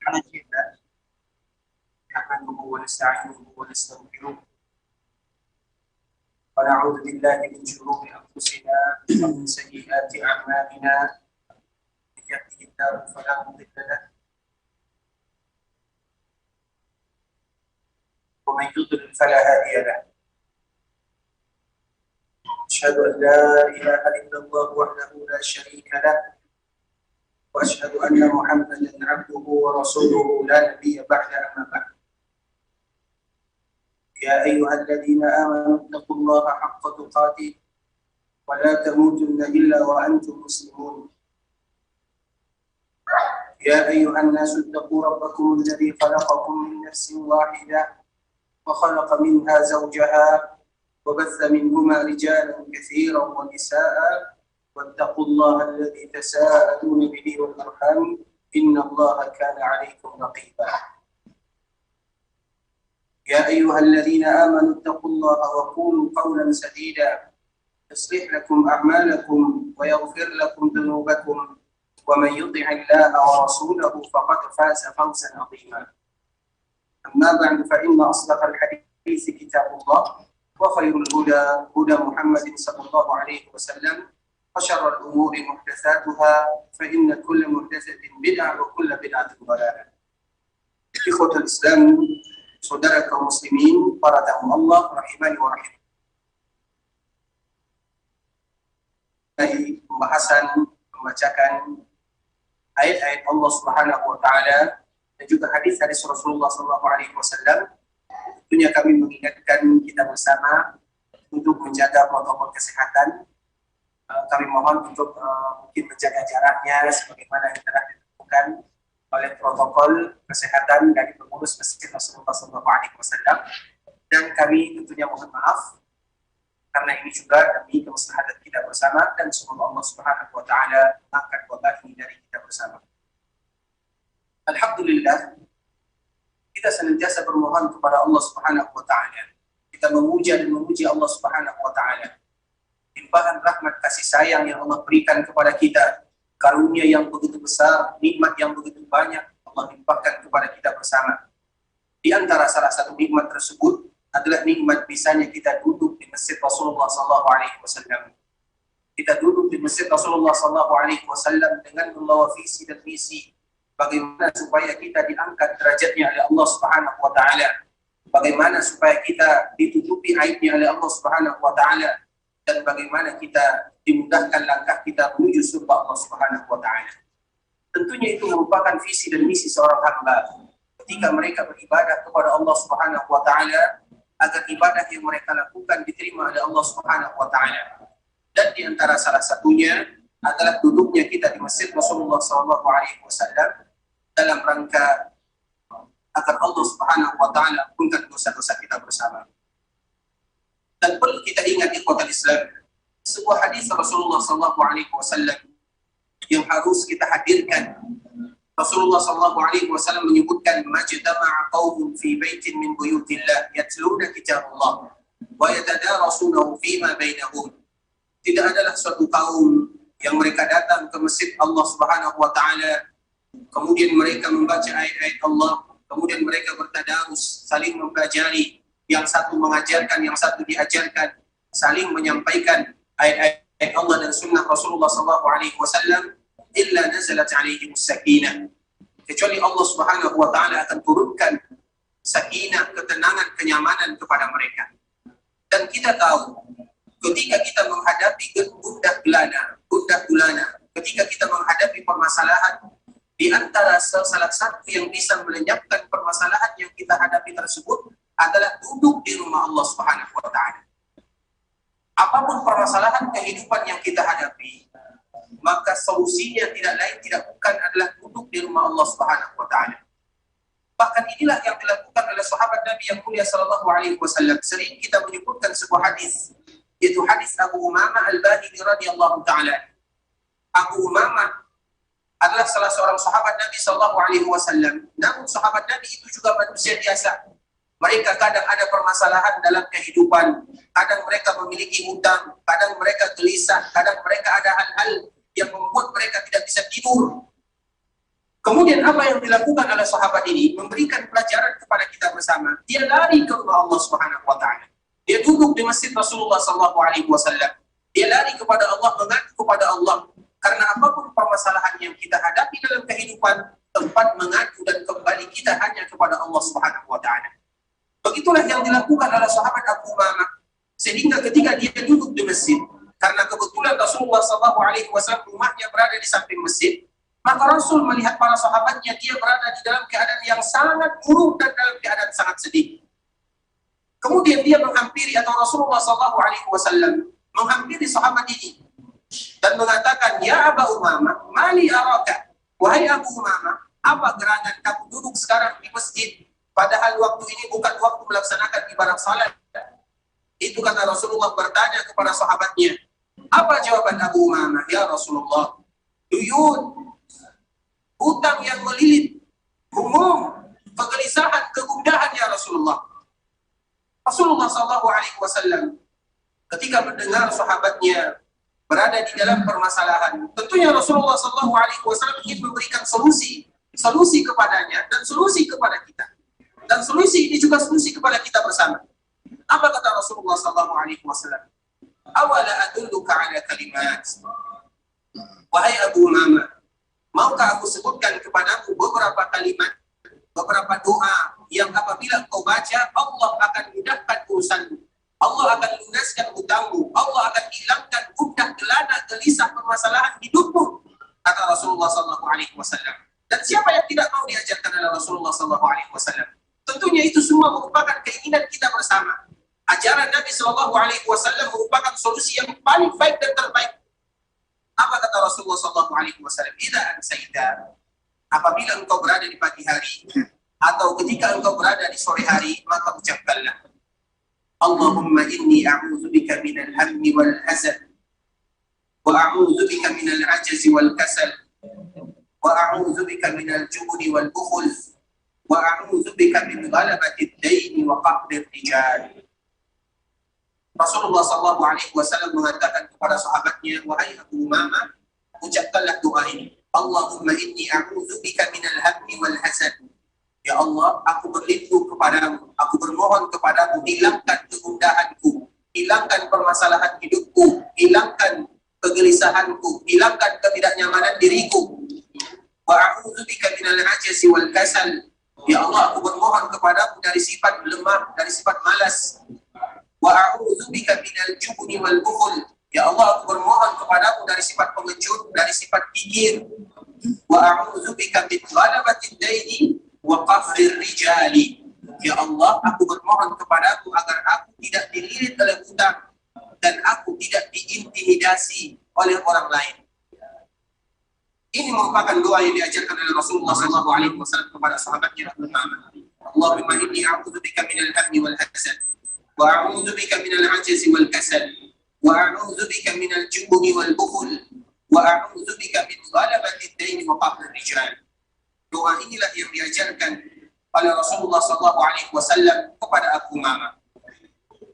حاجة نحمده ونستعينه ونستغفره ونعوذ بالله من شرور أنفسنا ومن سيئات أعمالنا من يهده الله فلا مضل له ومن يضلل فلا هادي له. أشهد أن لا إله إلا الله وحده لا شريك له وأشهد أن محمدا عبده ورسوله لا نبي بعد أما بعد. يا أيها الذين آمنوا اتقوا الله حق تقاته ولا تموتن إلا وأنتم مسلمون. يا أيها الناس اتقوا ربكم الذي خلقكم من نفس واحدة وخلق منها زوجها وبث منهما رجالا كثيرا ونساء واتقوا الله الذي تساءلون به والأرحام إن الله كان عليكم رقيبا. يا أيها الذين آمنوا اتقوا الله وقولوا قولا سديدا يصلح لكم أعمالكم ويغفر لكم ذنوبكم ومن يطع الله ورسوله فقد فاز فوزا عظيما. أما بعد فإن أصدق الحديث كتاب الله وخير الهدى هدى محمد صلى الله عليه وسلم وشر الأمور محدثاتها فإن كل محدثة بدعة وكل بدعة ضلالة. Ikhwatul Islam, saudara kaum muslimin, para tamu Allah rahimani wa rahim. Dari pembahasan membacakan ayat-ayat Allah Subhanahu wa taala dan juga hadis-hadis Rasulullah sallallahu alaihi wasallam, tentunya kami mengingatkan kita bersama untuk menjaga protokol kesehatan. Kami mohon untuk mungkin menjaga jaraknya sebagaimana yang telah ditentukan oleh protokol kesehatan dari pengurus Masjid Rasulullah SAW, dan kami tentunya mohon maaf karena ini juga demi kemaslahatan kita bersama dan semoga Allah Subhanahu wa taala mengangkat wabah ini dari kita bersama. Alhamdulillah, kita senantiasa bermohon kepada Allah Subhanahu wa taala. Kita memuja dan memuji Allah Subhanahu wa taala. Limpahan rahmat kasih sayang yang Allah berikan kepada kita, karunia yang begitu besar, nikmat yang begitu banyak Allah limpahkan kepada kita bersama. Di antara salah satu nikmat tersebut adalah nikmat bisanya kita duduk di Masjid Rasulullah SAW. Kita duduk di Masjid Rasulullah SAW dengan membawa visi dan misi bagaimana supaya kita diangkat derajatnya oleh Allah Subhanahu wa taala. Bagaimana supaya kita ditutupi aibnya oleh Allah Subhanahu wa taala, dan bagaimana kita dimudahkan langkah kita menuju surga Allah Subhanahu wa taala. Tentunya itu merupakan visi dan misi seorang hamba ketika mereka beribadah kepada Allah Subhanahu wa taala, agar ibadah yang mereka lakukan diterima oleh Allah Subhanahu wa taala. Dan di antara salah satunya adalah duduknya kita di Masjid Rasulullah SAW dalam rangka agar Allah Subhanahu wa taala ampunkan dosa-dosa kita bersama. Dan perlu kita ingat ikhwatul Islam, sebuah hadis Rasulullah SAW yang harus kita hadirkan. Rasulullah SAW menyebutkan, "Majtama'a qaumun fi baitin min buyutillah yatluna kitabullah wa yatadarasunahu fima bainahum." Tidak adalah suatu kaum yang mereka datang ke masjid Allah Subhanahu wa taala, kemudian mereka membaca ayat-ayat Allah, kemudian mereka bertadarus, saling mempelajari, yang satu mengajarkan, yang satu diajarkan, saling menyampaikan ayat-ayat Allah dan sunnah Rasulullah SAW. Illa nazalat alaihimus sakinah, kecuali Allah Subhanahu wa taala akan turunkan sakinah, ketenangan, kenyamanan kepada mereka. Dan kita tahu ketika kita menghadapi gundah gulana, ketika kita menghadapi permasalahan, di antara salah satu yang bisa melenyapkan permasalahan yang kita hadapi tersebut adalah duduk di rumah Allah Subhanahu wa taala. Apapun permasalahan kehidupan yang kita hadapi, maka solusinya tidak lain tidak bukan adalah duduk di rumah Allah Subhanahu wa taala. Bahkan inilah yang dilakukan oleh sahabat Nabi yang mulia sallallahu alaihi wasallam. Sering kita menyebutkan sebuah hadis, yaitu hadis Abu Umamah Al-Bahili radhiyallahu taala. Abu Umamah adalah salah seorang sahabat Nabi sallallahu alaihi wasallam. Namun sahabat Nabi itu juga manusia biasa. Mereka kadang ada permasalahan dalam kehidupan, kadang mereka memiliki hutang, kadang mereka gelisah, kadang mereka ada hal-hal yang membuat mereka tidak bisa tidur. Kemudian apa yang dilakukan oleh sahabat ini memberikan pelajaran kepada kita bersama. Dia lari ke rumah Allah Subhanahu wa taala. Dia duduk di masjid Rasulullah sallallahu alaihi wasallam. Dia lari kepada Allah, mengadu kepada Allah. Karena apapun permasalahan yang kita hadapi dalam kehidupan, tempat mengadu dan kembali kita hanya kepada Allah Subhanahu wa taala. Begitulah yang dilakukan oleh sahabat Abu Umamah. Sehingga ketika dia duduk di masjid, karena kebetulan Rasulullah sallallahu alaihi wasallam rumahnya berada di samping masjid, maka Rasul melihat para sahabatnya, dia berada di dalam keadaan yang sangat buruk dan dalam keadaan sangat sedih. Kemudian dia menghampiri, atau Rasulullah SAW menghampiri sahabat ini dan mengatakan, "Ya Aba Umamah, mali araka." Wahai Abu Umamah, apa gerangan kamu duduk sekarang di masjid, padahal waktu ini bukan waktu melaksanakan ibadah salat? Itu kata Rasulullah bertanya kepada sahabatnya. Apa jawaban Abu Umamah? Ya Rasulullah, duyun, hutang yang melilit, humum, kegelisahan, kegundahan ya Rasulullah. Rasulullah SAW ketika mendengar sahabatnya berada di dalam permasalahan, tentunya Rasulullah SAW ingin memberikan solusi kepadanya dan solusi kepada kita. Dan solusi ini juga solusi kepada kita bersama. Apa kata Rasulullah SAW? Awala adulluka ala kalimat. Wahai Abu Umamah, maukah aku sebutkan kepadamu beberapa kalimat, beberapa doa yang apabila engkau baca, Allah akan mudahkan urusanmu. Allah akan lunaskan hutangmu. Allah akan hilangkan gundah, gelana, gelisah permasalahan hidupmu. Kata Rasulullah SAW. Dan siapa yang tidak mau diajarkan oleh Rasulullah SAW? Tentunya itu semua merupakan keinginan kita bersama. Ajaran Nabi SAW merupakan solusi yang paling baik dan terbaik. Apa kata Rasulullah SAW? Idza ansaita, apabila engkau berada di pagi hari atau ketika engkau berada di sore hari, maka ucapkanlah, Allahumma inni a'udzubika minal hammi wal hazan, wa a'udzubika minal ajzi wal kasal, wa a'udzubika minal jubni wal bukhul, wa a'udzubika min ghalabati ad-daini wa qahri ar-rijal. Rasulullah SAW mengatakan kepada sahabatnya, wahai Abu Umamah, ucapkanlah doa ini. Allahumma inni a'udzubika minal hammi wal hasan. Ya Allah, aku berlindung kepadamu, aku bermohon kepadamu, hilangkan kegundahanku, hilangkan permasalahan hidupku, hilangkan kegelisahanku, hilangkan ketidaknyamanan diriku. Wa a'udzubika minal ajzi wal kasal. Ya Allah, aku bermohon kepadamu dari sifat lemah, dari sifat malas. Wa a'udzubika minal jubni wal bukhul. Ya Allah, aku bermohon kepadamu dari sifat pengecut, dari sifat kikir. Wa a'udzubika min ghalabati ad-daini wa qahrir rijali. Ya Allah, aku bermohon kepadamu agar aku tidak dililit oleh hutang dan aku tidak diintimidasi oleh orang lain. Ini merupakan doa yang diajarkan oleh Rasulullah SAW kepada sahabatnya Abu Umamah. Allahumma inni a'udzubika minal hammi wal hazan, wa a'udzubika minal ajzi wal kasal, wa a'udzubika minal jubni wal bukhul, wa a'udzubika min ghalabati ad-daini wa qahri ar-rijal. Doa inilah yang diajarkan oleh Rasulullah SAW kepada Abu Umamah.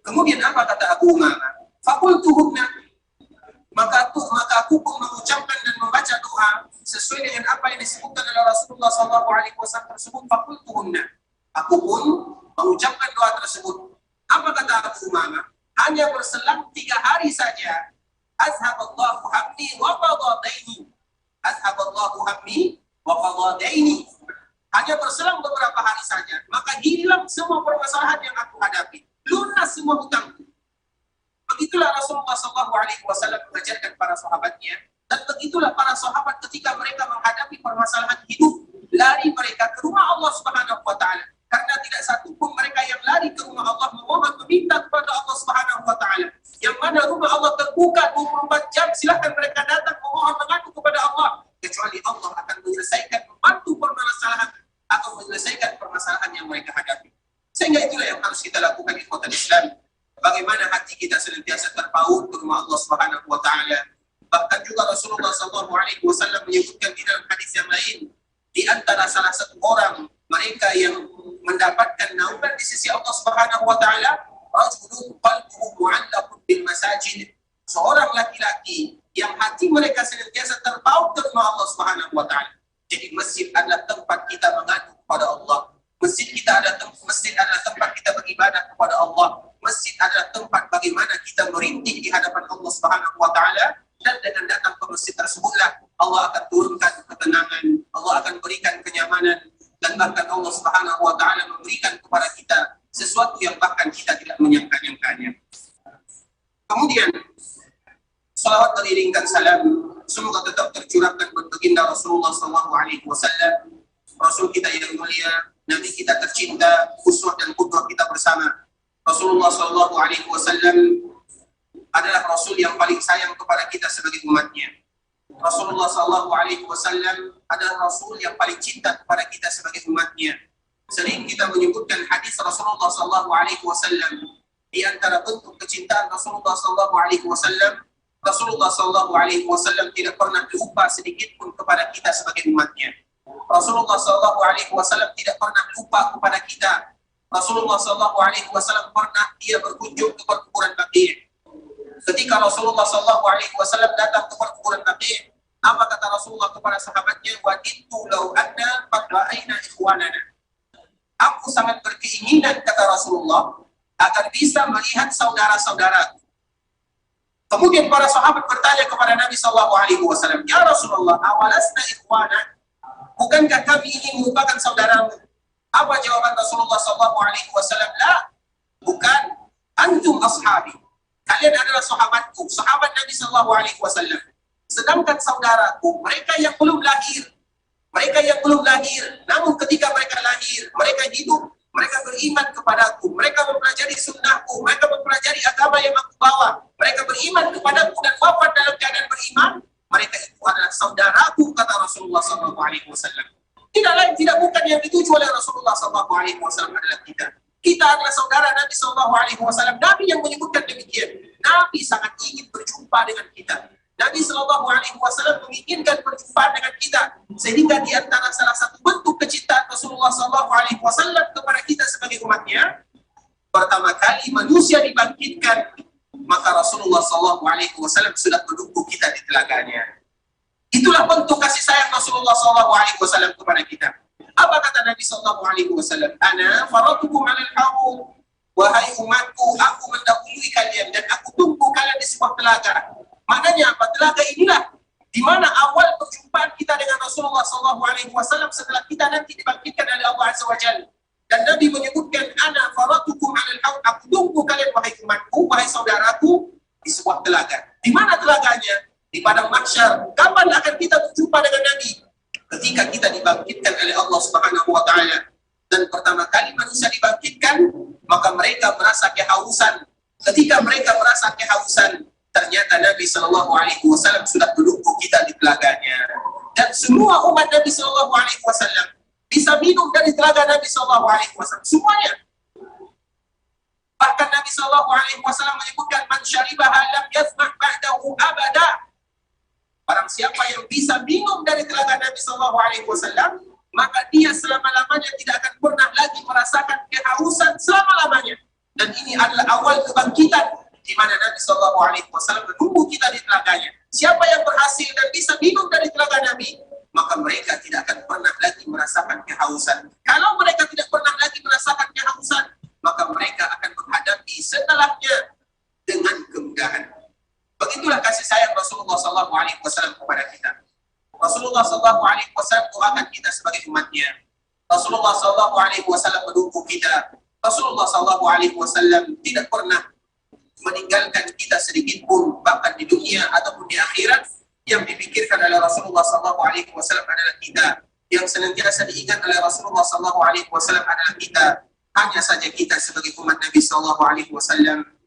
Kemudian apa kata Abu Umamah? Faqultuhunna, maka aku pun mengucapkan dan membaca doa sesuai dengan apa yang disebutkan oleh Rasulullah SAW tersebut. Faqultuhunna, aku pun mengucapkan doa tersebut. Apa kata Abu Umamah? Hanya berselang 3 hari saja, azhaballahu hammi wa qadadaini. Azhaballahu hammi wa qadadaini. Hanya berselang beberapa hari saja, maka hilang semua permasalahan yang aku hadapi, lunas semua hutangku. Begitulah Rasulullah SAW mengajarkan para sahabatnya, dan begitulah para sahabat ketika mereka menghadapi permasalahan hidup, lari mereka ke rumah Allah Subhanahu wa taala. Karena tidak satu pun mereka yang lari ke rumah Allah memohon meminta kepada Allah Subhanahu wa taala. Yang mana rumah Allah terbuka 24 jam, silahkan mereka datang memohon mengadu kepada Allah, kecuali Allah akan menyelesaikan, membantu permasalahan atau menyelesaikan permasalahan yang mereka hadapi. Sehingga itulah yang harus kita lakukan di kota Islam. Bagaimana hati kita senantiasa terpaut ke rumah Allah Subhanahu wa taala. Bahkan juga Rasulullah SAW menyebutkan di dalam hadis yang lain, di antara salah satu orang mereka yang mendapatkan naungan di sisi Allah Subhanahu wa taala, rajulun qalbuhu mu'allaqun bil masajid. Seorang laki-laki yang hati mereka senantiasa terpaut ke rumah Allah Subhanahu wa taala. Jadi masjid adalah tempat kita mengadu kepada Allah. Masjid adalah tempat kita beribadah kepada Allah. Masjid adalah tempat bagaimana kita merintih di hadapan Allah Subhanahu wa taala, dan dengan datang ke masjid tersebutlah Allah akan turunkan ketenangan, Allah akan berikan kenyamanan, dan bahkan Allah Subhanahu wa taala memberikan kepada kita sesuatu yang bahkan kita tidak menyangka-nyangkanya. Kemudian salawat beriringkan salam semoga tetap tercurahkan buat baginda Rasulullah sallallahu alaihi wasallam, Rasul kita yang mulia, Nabi kita tercinta, uswah dan qudwah kita bersama. Rasulullah sallallahu alaihi wasallam adalah Rasul yang paling sayang kepada kita sebagai umatnya. Rasulullah sallallahu alaihi wasallam adalah Rasul yang paling cinta kepada kita sebagai umatnya. Sering kita menyebutkan hadis Rasulullah sallallahu alaihi wasallam. Di antara bentuk kecintaan Rasulullah sallallahu alaihi wasallam, Rasulullah sallallahu alaihi wasallam tidak pernah lupa sedikit pun kepada kita sebagai umatnya. Rasulullah sallallahu alaihi wasallam tidak pernah lupa kepada kita. Rasulullah sallallahu alaihi wasallam pernah dia berkunjung ke perkuburan Baqi'. Ketika Rasulullah sallallahu alaihi wasallam datang ke perkuburan Baqi', apa kata Rasulullah kepada sahabatnya? Wa itu law anna qad ra'ayna ikhwanana. Aku sangat berkeinginan, kata Rasulullah, agar bisa melihat saudara-saudara. Kemudian para sahabat bertanya kepada Nabi sallallahu alaihi wasallam, "Ya Rasulullah, awalasna ikhwana? Bukankah kami ini merupakan saudaramu?" Apa jawaban Rasulullah sallallahu alaihi wasallam? "La, bukan. Antum ashabi. Kalian adalah sahabatku, sahabat Nabi sallallahu alaihi wasallam. Sedangkan saudaraku, mereka yang belum lahir. Mereka yang belum lahir, namun ketika mereka lahir, mereka hidup, mereka beriman kepadaku, mereka mempelajari sunnahku, mereka mempelajari agama yang aku bawa, mereka beriman kepadaku dan wafat dalam keadaan beriman. Mereka itu adalah saudaraku," kata Rasulullah SAW. Tidak lain, tidak bukan yang dituju oleh Rasulullah SAW adalah kita. Kita adalah saudara Nabi SAW. Nabi yang menyebutkan demikian. Nabi sangat ingin berjumpa dengan kita. Nabi SAW menginginkan perjumpaan dengan kita, sehingga di antara salah satu bentuk kecintaan Rasulullah SAW kepada kita sebagai umatnya, pertama kali manusia dibangkitkan, maka Rasulullah SAW sudah menunggu kita di telaganya. Itulah bentuk kasih sayang Rasulullah SAW kepada kita. Apa kata Nabi SAW? "Ana faratukum 'alal haud." Wahai umatku, aku mendahului kalian dan aku tunggu kalian di sebuah telaga. Maknanya apa? Telaga inilah di mana awal perjumpaan kita dengan Rasulullah SAW setelah kita nanti dibangkitkan oleh Allah Azza wa Jalla. Dan Nabi menyebutkan, "Ana faratukum 'alal haud." Aku tunggu kalian wahai umatku, wahai saudaraku, di sebuah telaga. Di mana telaganya? Di padang mahsyar. Kapan akan kita berjumpa dengan Nabi? Ketika kita dibangkitkan oleh Allah Subhanahu wa taala. Dan pertama kali manusia dibangkitkan, maka mereka merasa kehausan. Ketika mereka merasa kehausan, ternyata Nabi Shallallahu Alaihi Wasallam sudah menunggu kita di telaganya. Dan semua umat Nabi Shallallahu Alaihi Wasallam bisa minum dari telaga Nabi Shallallahu Alaihi Wasallam. Semuanya. Bahkan Nabi Shallallahu Alaihi Wasallam menyebutkan, "Man syaribaha lam yathmah ba'dahu abada." Barang siapa yang bisa minum dari telaga Nabi Shallallahu Alaihi Wasallam, maka dia selama-lamanya tidak akan pernah lagi merasakan kehausan selama-lamanya. Dan ini adalah awal kebangkitan, di mana Nabi Shallallahu Alaihi Wasallam menunggu kita di telaganya. Siapa yang berhasil dan bisa minum dari telaga Nabi, maka mereka tidak akan pernah lagi merasakan kehausan. Kalau mereka tidak pernah lagi merasakan kehausan, maka mereka akan menghadapi setelahnya dengan kemudahan. Begitulah kasih sayang Rasulullah Shallallahu Alaihi Wasallam kepada kita. Rasulullah Shallallahu Alaihi Wasallam doakan kita sebagai umatnya. Rasulullah Shallallahu Alaihi Wasallam menunggu kita. Rasulullah Shallallahu Alaihi Wasallam tidak pernah meninggalkan kita sedikit pun, bahkan di dunia ataupun di akhirat. Yang dipikirkan oleh Rasulullah Sallallahu Alaihi Wasallam adalah kita. Yang senantiasa diingat oleh Rasulullah Sallallahu Alaihi Wasallam adalah kita. Hanya saja kita sebagai umat Nabi Sallallahu Alaihi Wasallam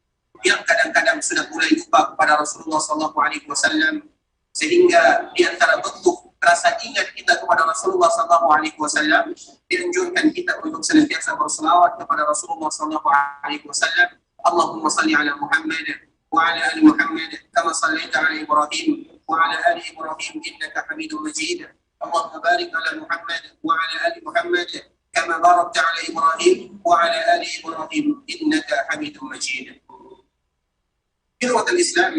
yang kadang-kadang sudah mulai lupa kepada Rasulullah Sallallahu Alaihi Wasallam, sehingga di antara bentuk rasa ingat kita kepada Rasulullah Sallallahu Alaihi Wasallam dianjurkan kita untuk senantiasa berselawat kepada Rasulullah Sallallahu Alaihi Wasallam. Allahumma salli ala Muhammad wa ala ali Muhammad kama sallaita ala Ibrahim wa ala ali Ibrahim innaka Hamidum Majid. Allahumma barik ala Muhammad wa ala ali Muhammad kama barakta ala Ibrahim wa ala ali Ibrahim innaka Hamidum Majid. Ikhwatul Islam,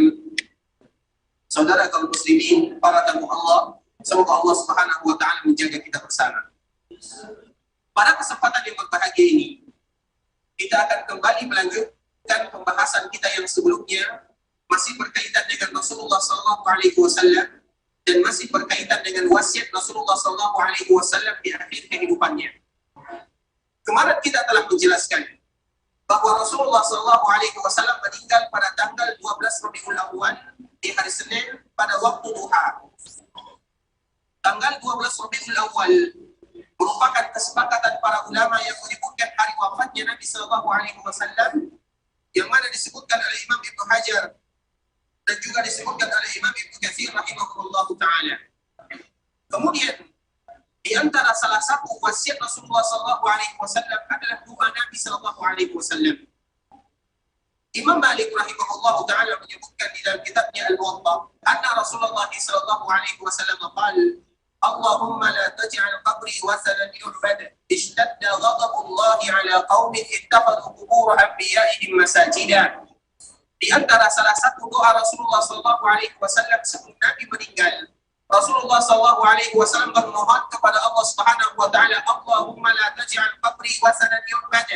saudara kaum muslimin, para tamu Allah, Semoga Allah Subhanahu wa taala menjaga kita bersama. Pada kesempatan yang berbahagia ini, kita akan kembali melanjutkan pembahasan kita yang sebelumnya, masih berkaitan dengan Rasulullah SAW dan masih berkaitan dengan wasiat Rasulullah SAW di akhir kehidupannya. Kemarin kita telah menjelaskan bahwa Rasulullah SAW meninggal pada tanggal 12 Rabiul Awal di hari Senin pada waktu duha. Tanggal 12 Rabiul Awal merupakan kesepakatan para ulama yang menyebutkan hari wafatnya Nabi SAW, yang mana disebutkan oleh Imam Ibnu Hajar dan juga disebutkan oleh Imam Ibnu Katsir rahimahullah ta'ala. Kemudian di antara salah satu wasiat Rasulullah SAW adalah doa Nabi SAW. Imam Malik rahimahullah ta'ala menyebutkan di dalam kitabnya Al-Muwatta, anna Rasulullah SAW qala, Allahumma la taj'al qabri wathanan yu'bad, ishtadda ghadabullahi ala qaumin ittakhadhu qubur anbiya'ihim masajida. Di antara salah satu doa Rasulullah SAW sebelum Nabi meninggal, Rasulullah SAW memohon kepada Allah Subhanahu wa taala, Allahumma la taj'al qabri wathanan yu'bad.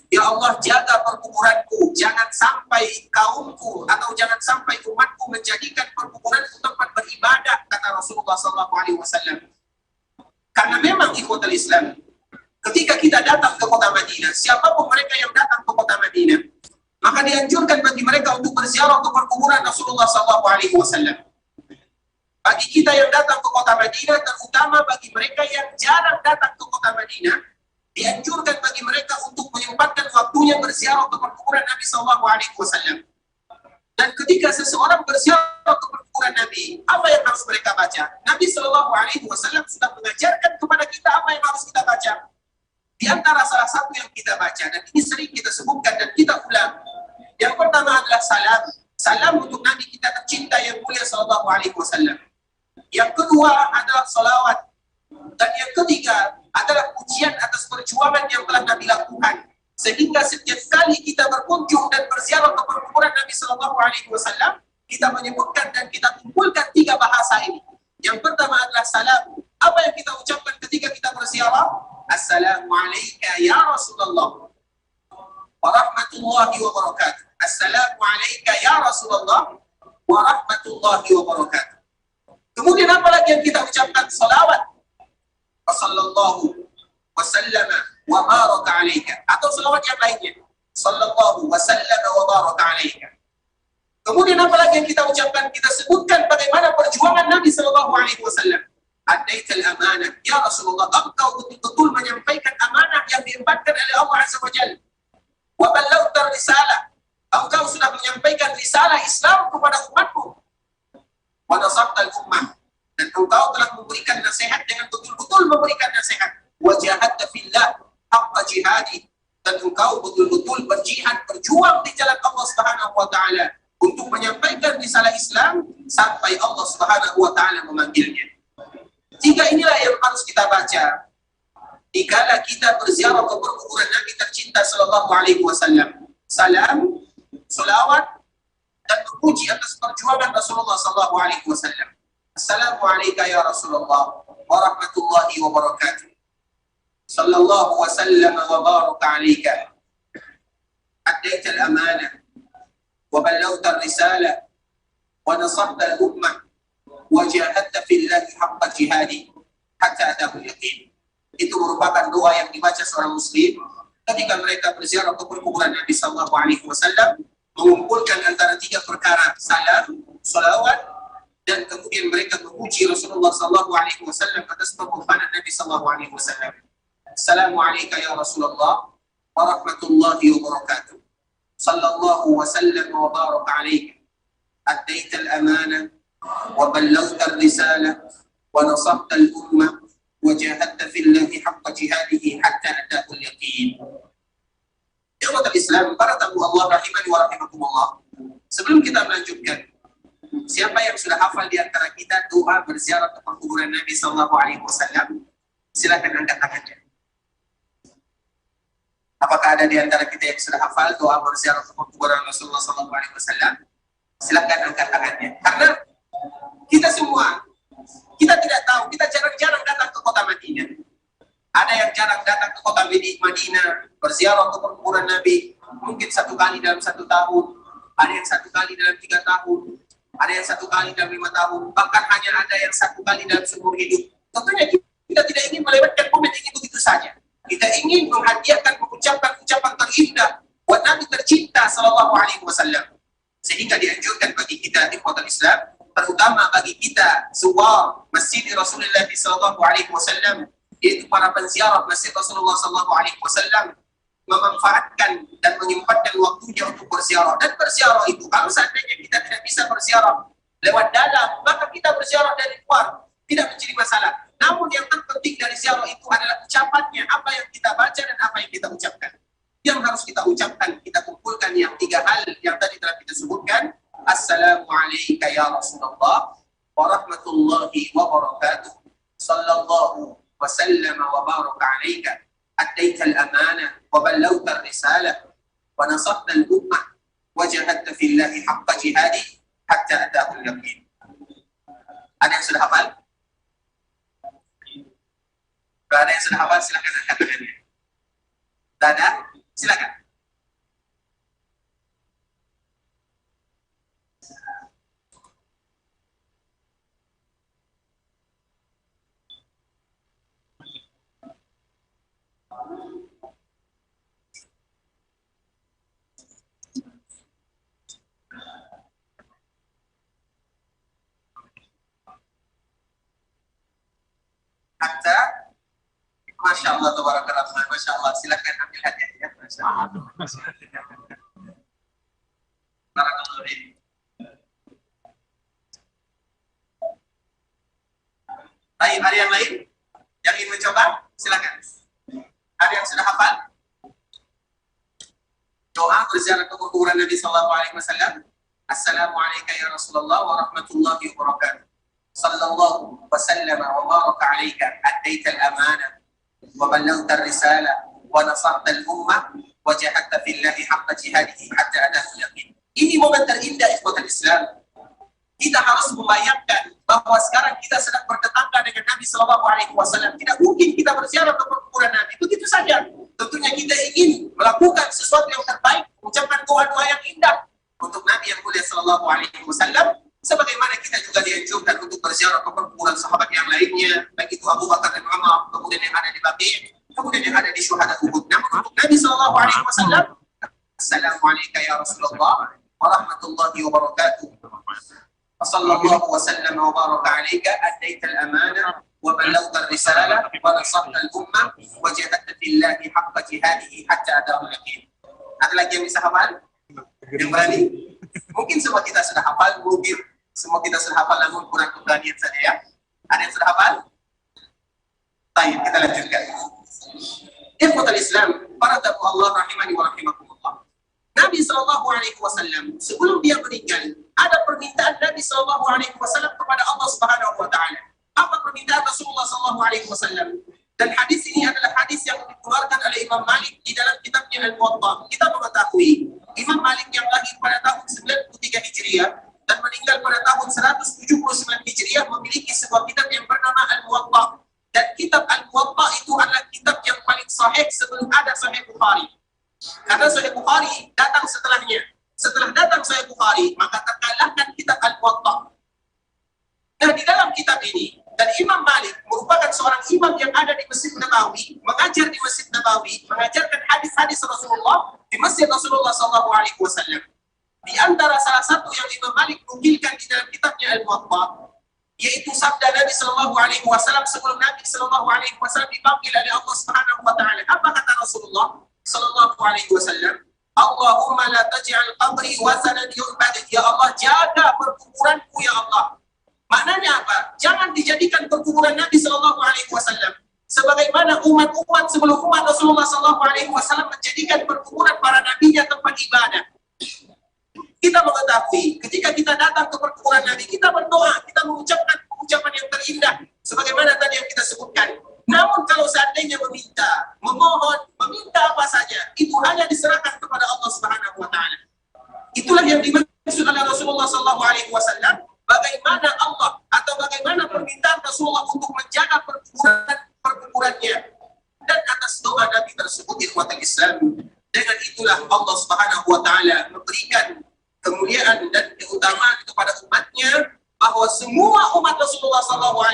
Ya Allah, jaga perkuburanku, jangan sampai kaumku atau jangan sampai umatku menjadikan perkuburanku tempat beribadah, kata Rasulullah SAW. Karena memang ikhwatul Islam, ketika kita datang ke kota Madinah, siapapun mereka yang datang ke kota Madinah, maka dianjurkan bagi mereka untuk berziarah ke perkuburan Rasulullah SAW. Bagi kita yang datang ke kota Madinah, terutama bagi mereka yang jarang datang ke kota Madinah, dianjurkan bagi mereka untuk menyempatkan waktunya berziarah ke perkuburan Nabi SAW. Dan ketika seseorang berziarah ke perkuburan Nabi, apa yang harus mereka baca? Nabi SAW sudah mengajarkan kepada kita apa yang harus kita baca. Di antara salah satu yang kita baca, dan ini sering kita sebutkan dan kita ulang, yang pertama adalah salam. Salam untuk Nabi kita tercinta yang mulia SAW. Yang kedua adalah salawat. Dan yang ketiga adalah pujian atas perjuangan yang telah Nabi lakukan. Sehingga setiap kali kita berkunjung dan berziarah ke perkuburan Nabi SAW, kita menyebutkan dan kita kumpulkan tiga bahasa ini. Yang pertama adalah salam. Apa yang kita ucapkan ketika kita berziarah? Assalamualaikum ya Rasulullah wa rahmatullahi wa barakatuh. Assalamualaikum ya Rasulullah wa rahmatullahi wa barakatuh. Kemudian apa lagi yang kita ucapkan? Salawat. Sallallahu wasallam wa baraka alaika, atau salawat yang lainnya, sallallahu wasallam wa baraka alaika. Kemudian apa lagi yang kita ucapkan? Kita sebutkan bagaimana perjuangan Nabi sallallahu alaihi wasallam. Adaital amanah ya Rasulullah, engkau betul-betul menyampaikan amanah yang diembankan oleh Allah Azza wa Jalla. Wa ballagta risalah, engkau sudah menyampaikan risalah Islam kepada umatmu. Wa nasabtal ummah, dan engkau telah memberikan nasihat dengan betul-betul memberikan nasihat. Wajahadta fillah haqqa jihadi, dan engkau betul-betul berjihad, berjuang di jalan Allah Subhanahu wa taala untuk menyampaikan risalah Islam sampai Allah Subhanahu wa taala memanggilnya. Tiga inilah yang harus kita baca dikala kita berziarah ke perkuburan Nabi tercinta sallallahu alaihi wasallam. Salam, selawat, dan memuji atas perjuangan Rasulullah sallallahu alaihi wasallam. Assalamualaikum ya Rasulullah wa rahmatullahi wa barakatuh. Sallallahu wa sallam wa baraka alaika. Addaita al-amanah wa ballagta ar-risalah wa nasahta al-ummah wa jahadta fillahi haqqa jihadi hatta atahu al-yaqin. Itu merupakan doa yang dibaca seorang muslim ketika mereka berziarah ke perkuburan Nabi sallallahu alaihi wasallam, mengumpulkan antara tiga perkara: salam, salawat, dan kemudian mereka memuji Rasulullah sallallahu alaihi wasallam atas pengorbanan Nabi sallallahu alaihi wasallam. Assalamualaikum ya Rasulullah wa rahmatullahi wa barakatuh. Sallallahu wa sallam wa baraka alaika. Addaita al-amanah wa ballagta ar-risalah wa nasahta al-ummah wa jahadta fillahi haqqa jihadihi hatta atahu al-yaqin. Ikhwatul Islam, para tamu Allah rahimani wa rahimakumullah. Sebelum kita melanjutkan, siapa yang sudah hafal di antara kita doa berziarah ke perkuburan Nabi sallallahu alaihi wasallam? Silakan angkat tangannya. Apakah ada di antara kita yang sudah hafal doa berziarah ke perkuburan Rasulullah sallallahu alaihi wasallam? Silakan angkat tangannya. Karena kita semua Kita tidak tahu, kita jarang-jarang datang ke kota Madinah. Ada yang jarang datang ke kota Madinah, berziarah ke perkuburan Nabi, mungkin 1 kali dalam 1 tahun, ada yang 1 kali dalam 3 tahun, ada yang 1 kali dalam 5 tahun, bahkan hanya ada yang 1 kali dalam seumur hidup. Tentunya kita tidak ingin melewatkan momen ini begitu saja. Kita ingin menghadiahkan, mengucapkan ucapan terindah buat Nabi tercinta sallallahu alaihi wasallam. Sehingga dianjurkan bagi kita ikhwatul Islam, terutama bagi kita zuwar Masjid Rasulullah sallallahu alaihi wasallam, yaitu para penziarah Masjid Rasulullah sallallahu alaihi wasallam, memanfaatkan dan menyempatkan waktunya untuk berziarah. Dan berziarah itu, kalau seandainya kita tidak bisa berziarah lewat dalam, maka kita berziarah dari luar, tidak menjadi masalah. Namun yang terpenting dari ziarah itu adalah ucapannya, apa yang kita baca dan apa yang kita ucapkan. Yang harus kita ucapkan, kita kumpulkan yang 3 hal yang tadi telah kita sebutkan. Assalamualaikum ya Rasulullah wa rahmatullahi wa barakatuh. Sallallahu wa sallam wa baraka alaika. أديت الأمانة وبلغت الرسالة ونصحت الأمة وجاهدت في الله حق جهاده حتى أتاه اليقين. Ada yang sudah hafal? Kalau ada yang sudah hafal, silakan angkat tangannya. Tidak ada? Silakan. Hatta, Masya Allah, tabarakallah, Masya Allah, silakan ambil hadiah ya. Masya Allah. Barakallahu fiik. Baik, ada yang lain yang ingin mencoba? Silakan. Ada yang sudah hafal? Doa berziarah ke kuburan Nabi sallallahu alaihi wasallam. Assalamualaikum ya Rasulullah wa rahmatullahi wa barakatuh. Sallallahu wa sallam wa baraka alaika. Addaita al-amanah wa ballaghta ar-risalah wa nasahta al-ummah wa jahadta fillahi haqqa jihadihi hatta ataahu al-yaqin. Ini momen terindah ikhwatul Islam. Kita harus membayangkan bahwa sekarang kita sedang bertetangga dengan Nabi Sallallahu Alaihi Wasallam. Tidak mungkin kita berziarah ke kuburan Nabi begitu saja. Tentunya kita ingin melakukan sesuatu yang terbaik, mengucapkan doa-doa yang indah untuk Nabi yang mulia Sallallahu Alaihi Wasallam. Sebagaimana kita juga dianjurkan untuk berziarah ke kuburan sahabat yang lainnya, baik itu Abu Bakar dan Umar, kemudian yang ada di Baqi', kemudian yang ada di Syuhada Uhud. Namun untuk Nabi Sallallahu Alaihi Wasallam, Assalamualaikum ya Rasulullah wa rahmatullahi wa barakatuh. Sallallahu wa sallam wa baraka alaika. Addaita al-amanah wa ballaghta ar-risalah wa nasahta al-ummah wa jahadta fillahi haqqa jihadihi hatta ataahu al-yaqin. Ada lagi yang bisa hafal? Yang berani? Mungkin semua kita sudah hafal, mungkin semua kita sudah hafal, namun kurang keberanian saja ya. Ada yang sudah hafal? Baik, kita lanjutkan. Ikhwatul Islam, para tamu Allah rahimani wa rahimakumullah. Nabi Sallallahu Alaihi Wasallam sebelum dia meninggal, ada permintaan Nabi Sallallahu Alaihi Wasallam kepada Allah Subhanahu Wa Taala. Apa permintaan Rasulullah Sallallahu Alaihi Wasallam? Dan hadis ini adalah hadis yang dikeluarkan oleh Imam Malik di dalam kitabnya Al-Muwatta. Kita mengetahui Imam Malik yang lahir pada tahun 93 Hijriah dan meninggal pada tahun 179 Hijriah memiliki sebuah kitab yang bernama Al-Muwatta. Dan kitab Al-Muwatta itu adalah kitab yang paling sahih sebelum ada Sahih Bukhari. Karena Sahih Bukhari datang setelahnya. Setelah datang Sahih Bukhari, maka terkalahkan kitab Al-Muwatta. Nah, di dalam kitab ini, dan Imam Malik merupakan seorang imam yang ada di Masjid Nabawi, mengajar di Masjid Nabawi, mengajarkan hadis-hadis Rasulullah di Masjid Rasulullah SAW. Di antara salah satu yang Imam Malik nukilkan di dalam kitabnya Al-Muwatta, yaitu sabda Nabi SAW sebelum Nabi SAW dipanggil oleh Allah Subhanahu Wa Taala. Apa kata Rasulullah SAW? Allahumma la taj'al qabri wasanan yu'bad. Ya Allah, jaga perkuburanku ya Allah. Maknanya apa? Jangan dijadikan perkuburan Nabi Sallallahu Alaihi Wasallam sebagaimana umat-umat sebelum umat Rasulullah Sallallahu Alaihi Wasallam menjadikan perkuburan para nabinya tempat ibadah. Kita mengetahui ketika kita datang ke perkuburan Nabi, kita berdoa, kita mengucapkan ucapan yang terindah sebagaimana tadi yang kita sebutkan. Namun kalau seandainya meminta, memohon, meminta apa saja, itu hanya diserahkan kepada Allah Subhanahu Wa Taala. Itulah yang dimaksud oleh Rasulullah Sallallahu Alaihi Wasallam. Bagaimana Allah atau bagaimana permintaan tersebut ikhwatul Islam, dengan itulah Allah Subhanahu wa taala memberikan kemuliaan dan keutamaan kepada umatnya, bahwa semua umat Rasulullah SAW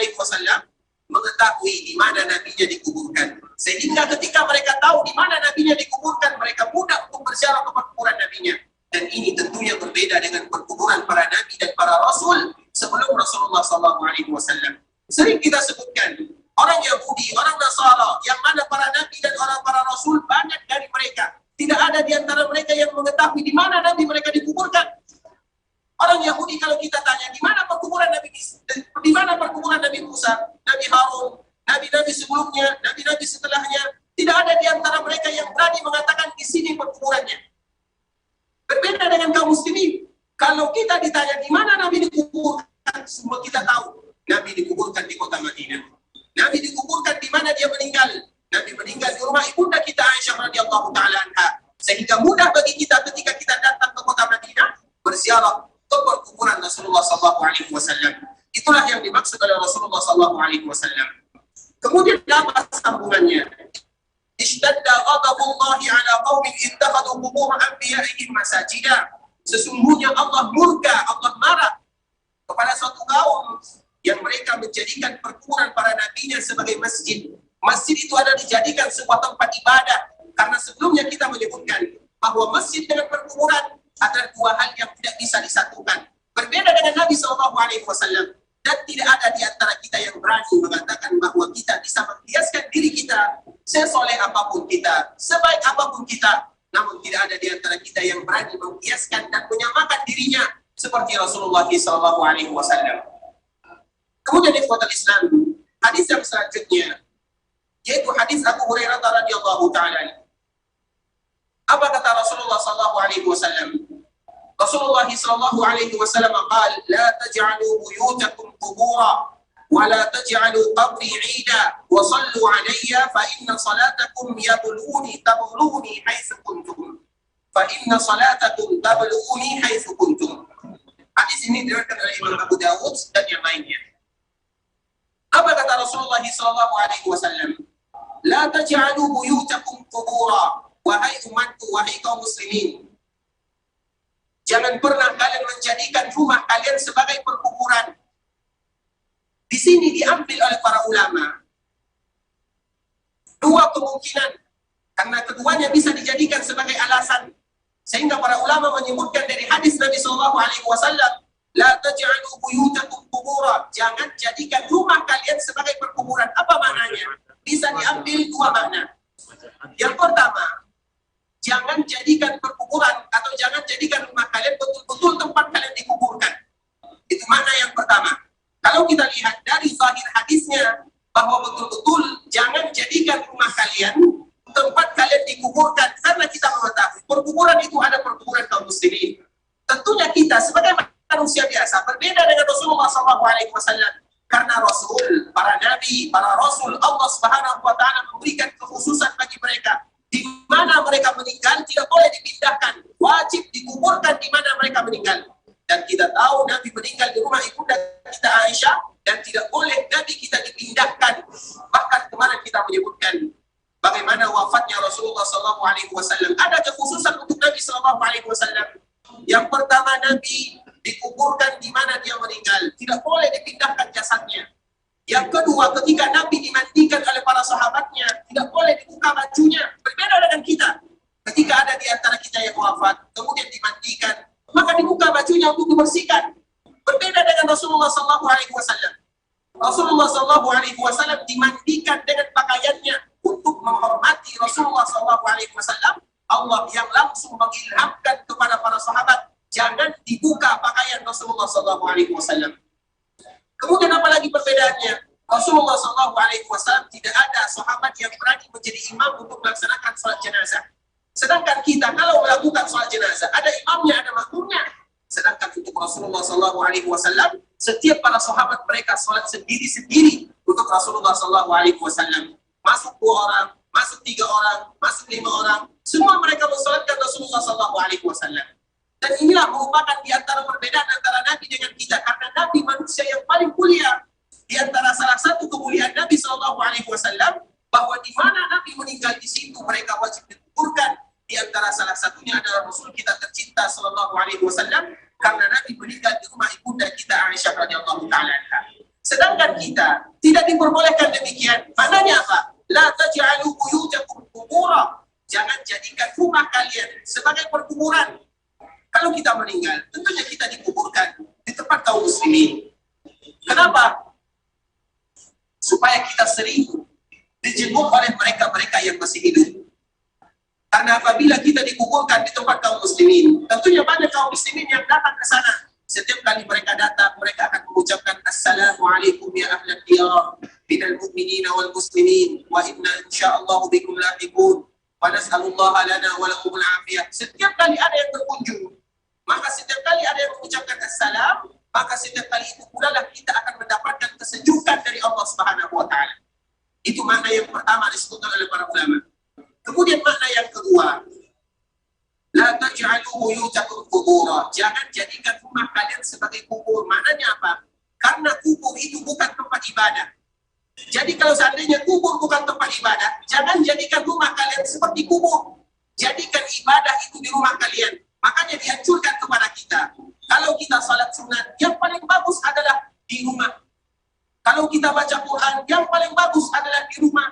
mengetahui di mana nabinya dikuburkan. Sehingga ketika mereka tahu di mana nabinya dikuburkan, mereka mudah untuk berziarah ke perkuburan nabinya. Dan ini tentunya berbeda dengan perkuburan para nabi dan para rasul sebelum Rasulullah SAW. Sering kita sebutkan, orang Yahudi, orang Nasara, yang mana para nabi dan orang para rasul, banyak dari mereka tidak ada di antara mereka yang mengetahui di mana nabi mereka dikuburkan. Orang Yahudi kalau kita tanya di mana perkuburan Nabi Musa, Nabi Harun, nabi-nabi sebelumnya, nabi-nabi setelahnya, tidak ada di antara mereka yang berani mengatakan di sini perkuburannya. Berbeda dengan kaum muslimin. Kalau kita ditanya di mana Nabi dikuburkan, semua kita tahu. Nabi dikuburkan di kota Madinah. Nabi dikuburkan di mana dia meninggal. Nabi meninggal di rumah ibunda kita Aisyah radhiyallahu taala anha. Sehingga mudah bagi kita ketika kita datang ke kota Madinah berziarah ke perkuburan Rasulullah SAW. Itulah yang dimaksud oleh Rasulullah SAW. Kemudian apa sambungannya? Ishtadda ghadabullahi ala qaumin ittakhadhu qubur anbiya'ihim masajida. Sesungguhnya Allah murka, Allah marah kepada suatu kaum yang mereka menjadikan perkuburan para nabinya sebagai masjid. Masjid itu ada dijadikan sebuah tempat ibadah. Karena sebelumnya kita menyebutkan bahwa masjid dengan perkuburan adalah dua hal yang tidak bisa disatukan. Berbeda dengan Nabi SAW. Dan tidak ada di antara kita yang berani mengatakan bahwa kita bisa menghiaskan diri kita sesoleh apapun kita, sebaik apapun kita. Namun tidak ada di antara kita yang berani menghiaskan dan menyamakan dirinya seperti Rasulullah SAW. Kemudian ikhwatul Islam, hadis yang selanjutnya yaitu hadis Abu Hurairah radhiyallahu taala. Apa kata Rasulullah SAW? Rasulullah SAW قال لا تجعلوا بيوتكم قبورا ولا تجعلوا قبري عيدا وصلوا علي فإن صلاتكم تبلغني حيث كنتم فإن صلاتكم تبلغني حيث كنتم. Hadis ini diriwayatkan oleh Imam Abu Dawud dan yang lainnya. Apa kata Rasulullah SAW? La taj'alu buyutakum qubura. Wahai umatku, wahai kaum muslimin, jangan pernah kalian menjadikan rumah kalian sebagai perkuburan. Di sini diambil oleh para ulama dua kemungkinan, karena keduanya bisa dijadikan sebagai alasan. Sehingga para ulama menyebutkan dari hadis Nabi SAW, la taj'alu buyutakum qubura. Jangan jadikan rumah kalian sebagai perkuburan. Apa maknanya? Bisa diambil dua makna. Yang pertama, jangan jadikan perkuburan atau jangan jadikan rumah kalian betul-betul tempat kalian dikuburkan. Itu makna yang pertama. Kalau kita lihat dari zahir hadisnya, bahwa betul-betul jangan jadikan rumah kalian tempat kalian dikuburkan. Karena kita mengetahui perkuburan itu ada perkuburan kaum muslimin. Tentunya kita sebagai manusia biasa berbeda dengan Rasulullah SAW. Karena Rasul, para nabi, para rasul, Allah Subhanahu wa taala memberikan kekhususan bagi mereka. Di mana mereka meninggal tidak boleh dipindahkan, wajib dikuburkan di mana mereka meninggal. Dan kita tahu Nabi meninggal di rumah ibunda kita Aisyah dan tidak boleh Nabi kita dipindahkan. Bahkan kemarin kita menyebutkan bagaimana wafatnya Rasulullah SAW. Ada kekhususan untuk Nabi SAW. Yang pertama, Nabi dikuburkan di mana dia meninggal, tidak boleh dipindahkan jasadnya. Yang kedua, ketika Nabi dimandikan oleh para sahabatnya, tidak boleh dibuka bajunya. Berbeda dengan kita. Ketika ada di antara kita yang wafat, kemudian dimandikan, maka dibuka bajunya untuk dibersihkan. Berbeda dengan Rasulullah SAW. Rasulullah SAW dimandikan dengan pakaiannya untuk menghormati Rasulullah SAW. Allah yang langsung mengilhamkan kepada para sahabat, jangan dibuka pakaian Rasulullah SAW. Kemudian apalagi perbedaannya? Rasulullah SAW tidak ada sahabat yang berani menjadi imam untuk melaksanakan sholat jenazah. Sedangkan kita kalau melakukan sholat jenazah, ada imamnya, ada makmumnya. Sedangkan untuk Rasulullah SAW, setiap para sahabat mereka sholat sendiri-sendiri untuk Rasulullah SAW. Masuk 2 orang, masuk 3 orang, masuk 5 orang, semua mereka mensolatkan Rasulullah SAW. Dan inilah merupakan di antara perbedaan antara Nabi dengan kita, karena Nabi manusia yang paling mulia. Di antara salah satu kemuliaan Nabi SAW, bahwa di mana Nabi meninggal di situ mereka wajib dikuburkan. Di antara salah satunya adalah Rasul kita tercinta sallallahu alaihi wasallam, karena Nabi meninggal di rumah ibunda kita Aisyah radhiyallahu taala anha. Sedangkan kita tidak diperbolehkan demikian. Maknanya apa? La taj'alu buyutakum qubura. Jangan jadikan rumah kalian sebagai perkuburan. Kalau kita meninggal, tentunya kita dikuburkan di tempat kaum muslimin. Kenapa? Supaya kita sering dijenguk oleh mereka-mereka yang masih hidup. Karena apabila kita dikuburkan di tempat kaum muslimin, tentunya banyak kaum muslimin yang datang ke sana. Setiap kali mereka datang, mereka akan mengucapkan Assalamualaikum ya ahlan diyar minal mu'minina wal muslimin wa inna insyaallah bikum lahiqun wa nas'alullaha lana wa lakumul afiyah. Setiap kali ada yang berkunjung, maka setiap kali ada yang mengucapkan assalam, maka setiap kali itu pula lah kita akan mendapatkan kesejukan dari Allah Subhanahu wa taala. Itu makna yang pertama disebutkan oleh para ulama. Kemudian makna yang kedua, la taj'alu buyutakum qubura. Jangan jadikan rumah kalian sebagai kubur. Maknanya apa? Karena kubur itu bukan tempat ibadah. Jadi kalau seandainya kubur bukan tempat ibadah, jangan jadikan rumah kalian seperti kubur. Jadikan ibadah itu di rumah kalian. Makanya dianjurkan kepada kita, kalau kita salat sunat, yang paling bagus adalah di rumah. Kalau kita baca Quran, yang paling bagus adalah di rumah.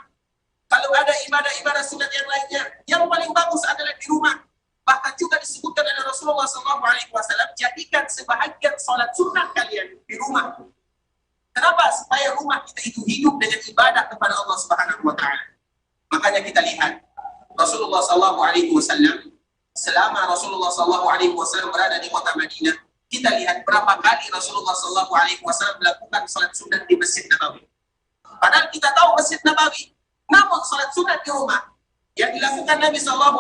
Kalau ada ibadah-ibadah sunat yang lainnya, yang paling bagus adalah di rumah. Bahkan juga disebutkan oleh Rasulullah SAW, jadikan sebahagian salat sunat kalian di rumah. Kenapa? Supaya rumah kita itu hidup dengan ibadah kepada Allah Subhanahu wa taala. Makanya kita lihat Rasulullah SAW, selama Rasulullah SAW berada di kota Madinah, kita lihat berapa kali Rasulullah SAW melakukan salat sunat di Masjid Nabawi. Padahal kita tahu Masjid Nabawi, namun salat sunat di rumah yang dilakukan Nabi SAW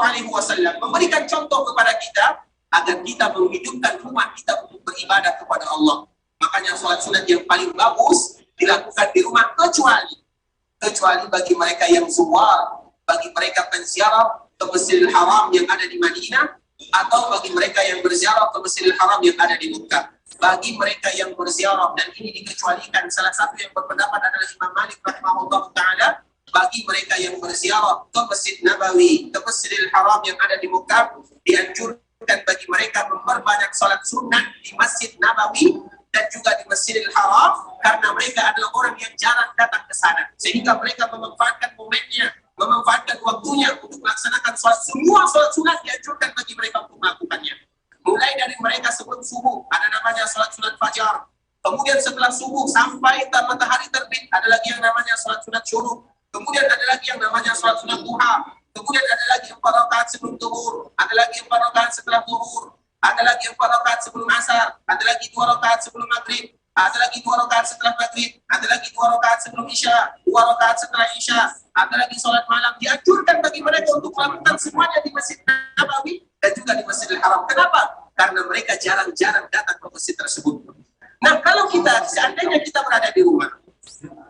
memberikan contoh kepada kita agar kita menghidupkan rumah kita untuk beribadah kepada Allah. Makanya salat sunat yang paling bagus dilakukan di rumah, kecuali bagi mereka yang zuwar, bagi mereka penziarah ke Masjidil Haram yang ada di Madinah, atau bagi mereka yang berziarah ke Masjidil Haram yang ada di Mekah. Bagi mereka yang berziarah, dan ini dikecualikan, salah satu yang berpendapat adalah Imam Malik rahimahullah ta'ala, bagi mereka yang berziarah ke Masjid Nabawi, ke Masjidil Haram yang ada di Mekah, dianjurkan bagi mereka memperbanyak salat sunnah di Masjid Nabawi dan juga di Masjidil Haram, karena mereka adalah orang yang jarang datang ke sana, sehingga mereka memanfaatkan momennya, memanfaatkan waktunya untuk melaksanakan salat. Semua salat sunat dianjurkan bagi mereka untuk melakukannya. Mulai dari mereka sebelum subuh, ada namanya salat sunat fajar. Kemudian setelah subuh sampai matahari terbit, ada lagi yang namanya salat sunat syuruk. Kemudian ada lagi yang namanya salat sunat duha. Kemudian ada lagi 4 rakaat sebelum zuhur, ada lagi 4 rakaat setelah zuhur, ada lagi 4 rakaat sebelum asar, ada lagi 2 rakaat sebelum maghrib, ada lagi 2 rakaat setelah maghrib, ada lagi 2 rakaat sebelum isya, 2 rakaat setelah isya, ada lagi salat malam. Dianjurkan bagi mereka untuk melakukan semuanya di Masjid Nabawi dan juga di Masjidil Haram. Kenapa? Karena mereka jarang-jarang datang ke masjid tersebut. Nah, kalau kita seandainya kita berada di rumah,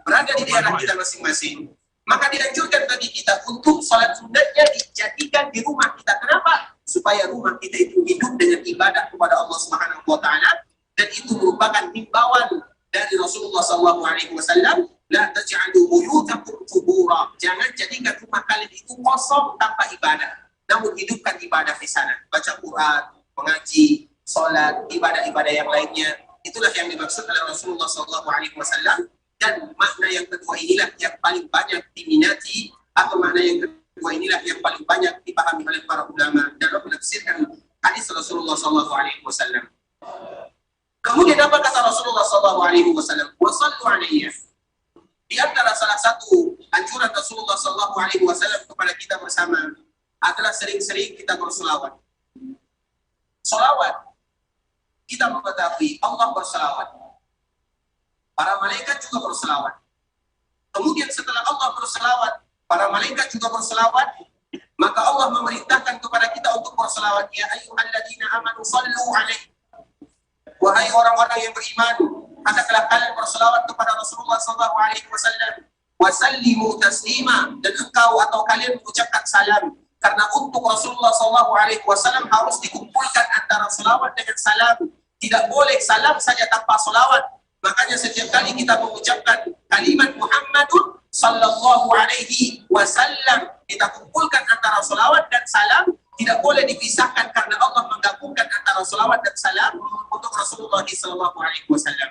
berada di daerah kita masing-masing, maka dianjurkan bagi kita untuk salat sunatnya dijadikan di rumah kita. Kenapa? Supaya rumah kita itu hidup dengan ibadah kepada Allah Subhanahu wa taala, dan itu merupakan himbauan dari Rasulullah SAW, la taj'alu buyutakum qubura. Jangan jadikan rumah kalian itu kosong tanpa ibadah, namun hidupkan ibadah di sana. Baca Quran, mengaji, salat, ibadah-ibadah yang lainnya. Itulah yang dimaksud oleh Rasulullah SAW. Dan makna yang kedua inilah yang paling banyak diminati, atau makna yang kedua inilah yang paling banyak dipahami oleh para ulama dalam menafsirkan hadis Rasulullah SAW. Kemudian apa kata Rasulullah SAW? Wasallu alaihi. Di antara salah satu anjuran Rasulullah SAW kepada kita bersama adalah sering-sering kita berselawat. Selawat, kita mengetahui Allah berselawat, para malaikat juga berselawat. Kemudian setelah Allah berselawat, para malaikat juga berselawat, maka Allah memerintahkan kepada kita untuk berselawat. Ya ayyuhalladzina amanu sallu alaihi. Wahai orang-orang yang beriman, hendaklah kalian berselawat kepada Rasulullah SAW. Wasallimu taslima, dan engkau atau kalian mengucapkan salam. Karena untuk Rasulullah SAW harus dikumpulkan antara selawat dengan salam. Tidak boleh salam saja tanpa selawat. Makanya setiap kali kita mengucapkan kalimat Muhammadun, sallallahu alaihi wasallam. Kita kumpulkan antara salawat dan salam, tidak boleh dipisahkan karena Allah menggabungkan antara salawat dan salam untuk Rasulullah sallallahu alaihi wasallam.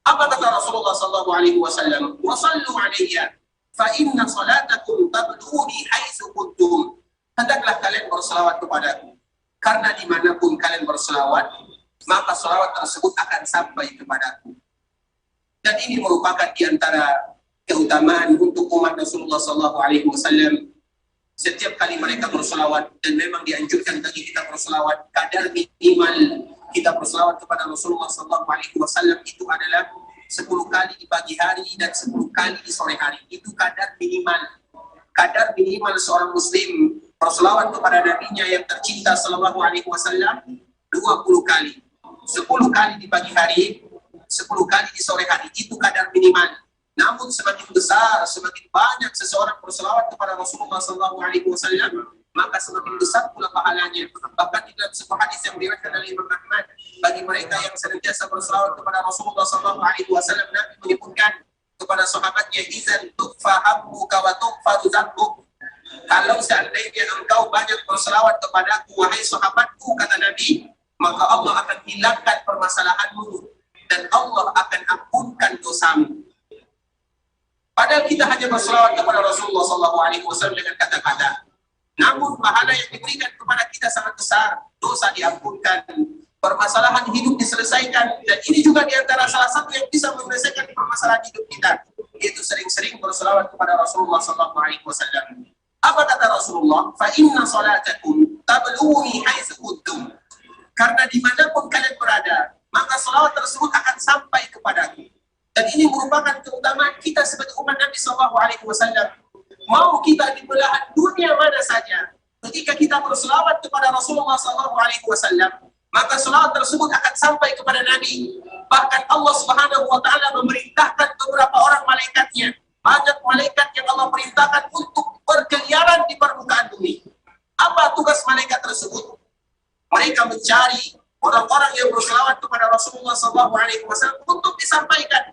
Apa kata Rasulullah sallallahu alaihi wasallam? Wa sallu alayya fa inna salatakum tablughuni haitsu kuntum. Hendaklah kalian berselawat kepadaku, karena dimanapun kalian berselawat, maka selawat tersebut akan sampai kepadaku. Dan ini merupakan di antara keutamaan untuk umat Rasulullah sallallahu alaihi wasallam. Setiap kali mereka berselawat, dan memang dianjurkan bagi kita berselawat, kadar minimal kita berselawat kepada Rasulullah sallallahu alaihi wasallam itu adalah 10 kali di pagi hari dan 10 kali di sore hari. Itu kadar minimal. Kadar minimal seorang muslim berselawat kepada nabinya yang tercinta sallallahu alaihi wasallam 20 kali. 10 kali di pagi hari, 10 kali di sore hari, itu kadar minimal. Namun semakin besar, semakin banyak seseorang berselawat kepada Rasulullah SAW, maka semakin besar pula pahalanya. Bahkan di dalam sebuah hadis yang diriwayatkan oleh Imam Ahmad, bagi mereka yang senantiasa berselawat kepada Rasulullah SAW, Nabi menyebutkan kepada sahabatnya, "Izan tukfa hammuka wa tukfa dzambuk." Kalau seandainya engkau banyak berselawat kepadaku, wahai sahabatku, kata Nabi, maka Allah akan hilangkan permasalahanmu dan Allah akan ampunkan dosamu. Padahal kita hanya berselawat kepada Rasulullah SAW dengan kata-kata. Namun pahala yang diberikan kepada kita sangat besar, dosa diampunkan, permasalahan hidup diselesaikan, dan ini juga diantara salah satu yang bisa menyelesaikan permasalahan hidup kita, yaitu sering-sering berselawat kepada Rasulullah SAW. Apa kata Rasulullah? Fa inna salatakum tablughuni haitsu kuntum. Karena dimanapun kalian berada, maka salawat tersebut akan sampai kepadaku. Dan ini merupakan keutamaan kita sebagai umat Nabi SAW. Mau kita di belahan dunia mana saja, ketika kita berselawat kepada Rasulullah SAW, maka selawat tersebut akan sampai kepada Nabi. Bahkan Allah Subhanahu wa Ta'ala memerintahkan beberapa orang malaikatnya, banyak malaikat yang Allah perintahkan untuk berkeliaran di permukaan bumi. Apa tugas malaikat tersebut? Mereka mencari orang-orang yang berselawat kepada Rasulullah SAW untuk disampaikan.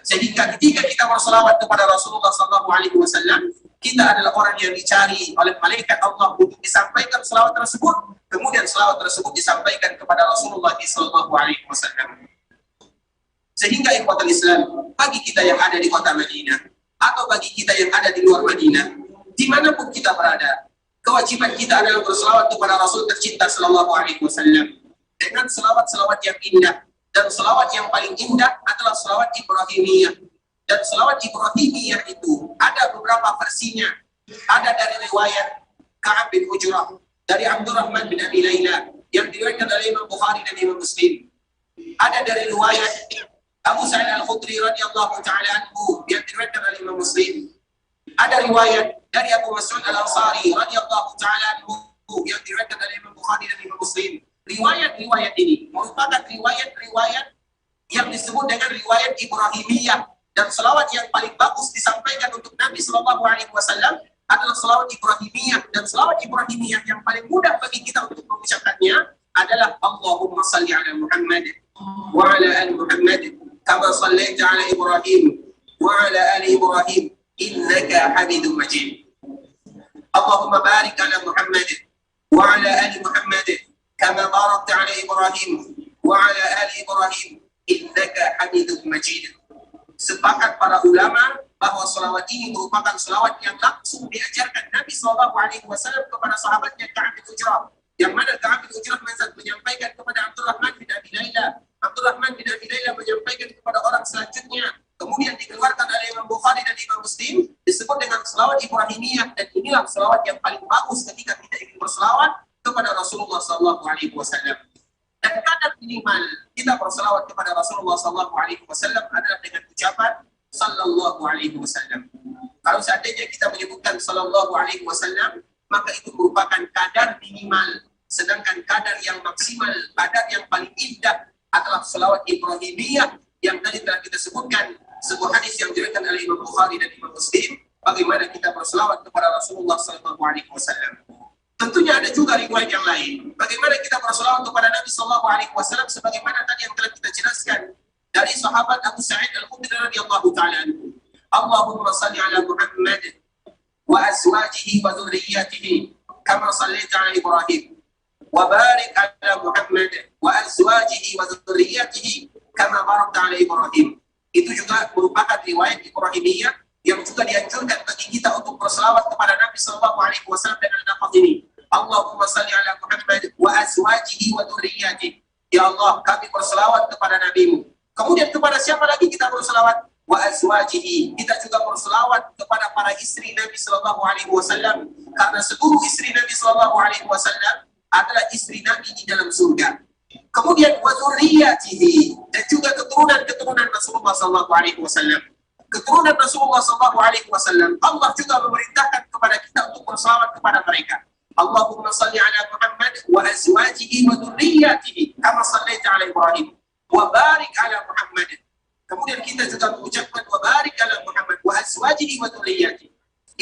Sehingga ketika kita berselawat kepada Rasulullah SAW, kita adalah orang yang dicari oleh malaikat Allah untuk disampaikan selawat tersebut. Kemudian selawat tersebut disampaikan kepada Rasulullah SAW. Sehingga ikhwatul Islam, bagi kita yang ada di kota Madinah atau bagi kita yang ada di luar Madinah, dimanapun kita berada, kewajiban kita adalah berselawat kepada Rasul tercinta SAW dengan selawat-selawat yang indah. Dan selawat yang paling indah adalah selawat Ibrahimiyah. Dan selawat Ibrahimiyah itu ada beberapa versinya. Ada dari riwayat Ka'ab bin Ujrah, dari Abdurrahman bin Abi Layla, yang diriwayatkan oleh Imam Bukhari dan Imam Muslim. Ada dari riwayat Abu Sa'id Al-Khudri radhiyallahu ta'ala anhu, yang diriwayatkan oleh Imam Muslim. Ada riwayat dari Abu Mas'ud Al-Ansari radhiyallahu ta'ala anhu, yang diriwayatkan oleh Imam Bukhari dan Imam Muslim. Riwayat-riwayat ini merupakan riwayat-riwayat yang disebut dengan riwayat Ibrahimiyah, dan selawat yang paling bagus disampaikan untuk Nabi SAW adalah selawat Ibrahimiyah. Dan selawat Ibrahimiyah yang paling mudah bagi kita untuk mengucapkannya adalah Allahumma salli ala Muhammad wa ala ali Muhammad kama sallaita ala Ibrahim wa ala ali Ibrahim innaka Hamidum Majid. Allahumma barik ala Muhammad wa ala ali Muhammad kama barakta ala Ibrahim wa ala ali Ibrahim innaka Hamidum Majid. Sepakat para ulama bahwa selawat ini merupakan selawat yang langsung diajarkan Nabi SAW kepada sahabatnya Ka'ab bin Ujrah, yang mana Ka'ab bin Ujrah menyampaikan kepada Abdurrahman bin Abi Layla, Abdurrahman bin Abi Layla menyampaikan kepada orang selanjutnya, kemudian dikeluarkan oleh Imam Bukhari dan Imam Muslim, disebut dengan selawat Ibrahimiyah. Dan inilah selawat yang paling bagus ketika kita ingin berselawat kepada Rasulullah SAW. Dan kadar minimal kita berselawat kepada Rasulullah SAW adalah dengan ucapan Sallallahu Alaihi Wasallam. Kalau seandainya kita menyebutkan Sallallahu Alaihi Wasallam, maka itu merupakan kadar minimal. Sedangkan kadar yang maksimal, kadar yang paling indah adalah selawat Ibrahimiyah yang tadi telah kita sebutkan. Sebuah hadis yang diriwayatkan oleh Imam Bukhari dan Imam Muslim, bagaimana kita berselawat kepada Rasulullah SAW. Tentunya ada juga riwayat yang lain. Bagaimana kita berselawat kepada Nabi SAW, sebagaimana tadi yang telah kita jelaskan dari sahabat Abu Sa'id Al-Khudri radhiyallahu ta'ala anhu. Allahumma salli ala Muhammad wa azwajihi wa dzurriyyatihi kama shallaita ala Ibrahim wa barik ala Muhammad wa azwajihi wa dzurriyyatihi kama barakta ala Ibrahim. Itu juga merupakan riwayat Ibrahimiyah yang juga dianjurkan bagi kita untuk berselawat kepada Nabi sallallahu alaihi wasallam dengan lafaz ini. Allahumma salli ala Muhammad wa azwajihi wa dzurriyyatihi. Ya Allah, kami berselawat kepada Nabi-Mu. Kemudian kepada siapa lagi kita berselawat? Wa azwajihi. Kita juga berselawat kepada para istri Nabi sallallahu alaihi wasallam, karena seluruh istri Nabi sallallahu alaihi wasallam adalah istri Nabi di dalam surga. Kemudian wa dzurriyyatihi, dan juga keturunan-keturunan Rasulullah sallallahu alaihi wasallam. Keturunan Rasulullah sallallahu alaihi wasallam, Allah juga memerintahkan kepada kita untuk berselawat kepada mereka. Allahumma salli ala Muhammad wa azwajihi wa dzurriyyatihi kama shallaita ala Ibrahim wa barik ala Muhammad. Kemudian kita juga mengucapkan wa barik ala Muhammad wa azwajihi wa dzurriyyatihi.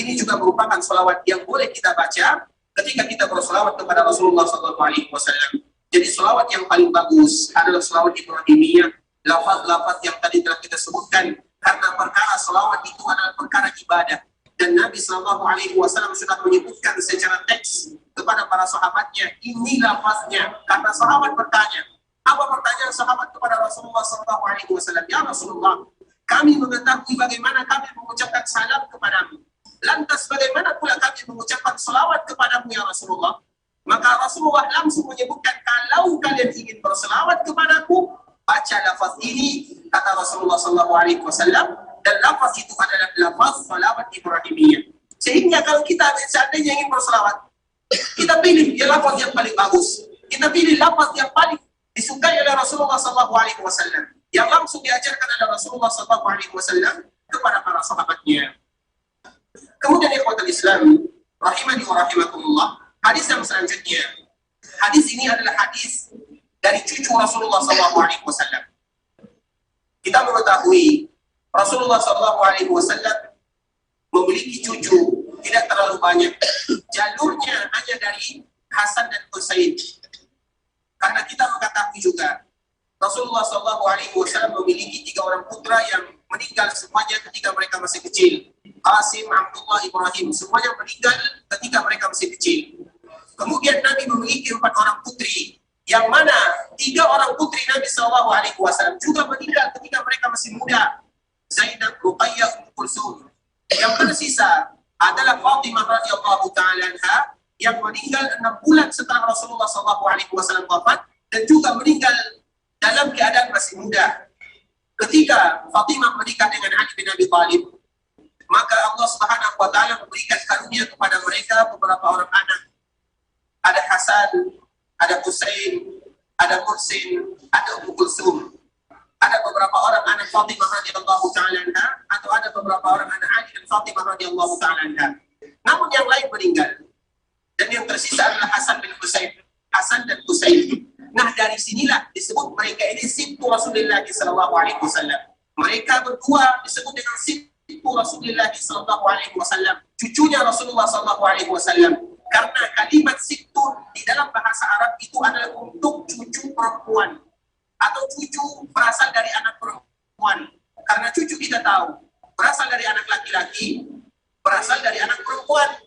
Ini juga merupakan selawat yang boleh kita baca ketika kita berselawat kepada Rasulullah sallallahu alaihi wasallam. Jadi selawat yang paling bagus adalah selawat Ibrahimiyah, lafaz-lafaz yang tadi telah kita sebutkan, karena perkara selawat itu adalah perkara ibadah. Dan Nabi sallallahu alaihi wasallam sudah menyebutkan secara teks kepada para sahabatnya, ini lafaznya. Karena sahabat bertanya, apa pertanyaan sahabat kepada Rasulullah sallallahu alaihi wasallam? Ya Rasulullah, kami mengetahui bagaimana kami mengucapkan salam kepadamu. Lantas bagaimana pula kami mengucapkan selawat kepadamu ya Rasulullah? Maka Rasulullah langsung menyebutkan, kalau kalian ingin berselawat kepadaku, baca lafaz ini, kata Rasulullah sallallahu alaihi wasallam, dan lafaz itu adalah lafaz salawat Ibrahimiyah. Sehingga kalau kita seandainya ingin berselawat, kita pilih ya lafaz yang paling bagus. Kita pilih lafaz yang paling disukai oleh Rasulullah sallallahu alaihi wasallam, yang langsung diajarkan oleh Rasulullah sallallahu alaihi wasallam kepada para sahabatnya. Kemudian ikhwatul Islam rahimani wa rahimakumullah, hadis yang selanjutnya. Hadis ini adalah hadis dari cucu Rasulullah sallallahu alaihi wasallam. Kita mengetahui Rasulullah sallallahu alaihi wasallam memiliki cucu tidak terlalu banyak. Jalurnya hanya dari Hasan dan Husain. Karena kita mengetahui juga Rasulullah sallallahu alaihi wasallam memiliki 3 orang putra yang meninggal semuanya ketika mereka masih kecil. Qasim, Abdullah, Ibrahim, semuanya meninggal ketika mereka masih kecil. Kemudian Nabi memiliki 4 orang putri, yang mana 3 orang putri Nabi sallallahu alaihi wasallam juga meninggal ketika mereka masih muda. Zainab, Ruqayyah, Ummu Kulsum. Yang tersisa adalah Fatimah radhiyallahu taala anha, yang meninggal 6 bulan setelah Rasulullah sallallahu alaihi wasallam wafat, dan juga meninggal dalam keadaan masih muda. Ketika Fatimah menikah dengan Ali bin Abi Thalib, maka Allah Subhanahu wa taala memberikan karunia kepada mereka beberapa orang anak. Ada Hasan, ada Husain, ada Muhsin, ada Ummu Kulsum. Ada beberapa orang anak Fatimah radhiyallahu taala anha, atau ada beberapa orang anak Ali dan Fatimah radhiyallahu taala anha. Namun yang lain meninggal. Dan yang tersisa adalah Hasan bin Husain. Hasan dan Husain. Nah, dari sinilah disebut mereka ini sibtu Rasulullah sallallahu alaihi wasallam. Mereka berdua disebut dengan sibtu Rasulullah sallallahu alaihi wasallam, cucunya Rasulullah sallallahu alaihi wasallam. Karena kalimat sibtu di dalam bahasa Arab itu adalah untuk cucu perempuan, atau cucu berasal dari anak perempuan. Karena cucu kita tahu berasal dari anak laki-laki, berasal dari anak perempuan.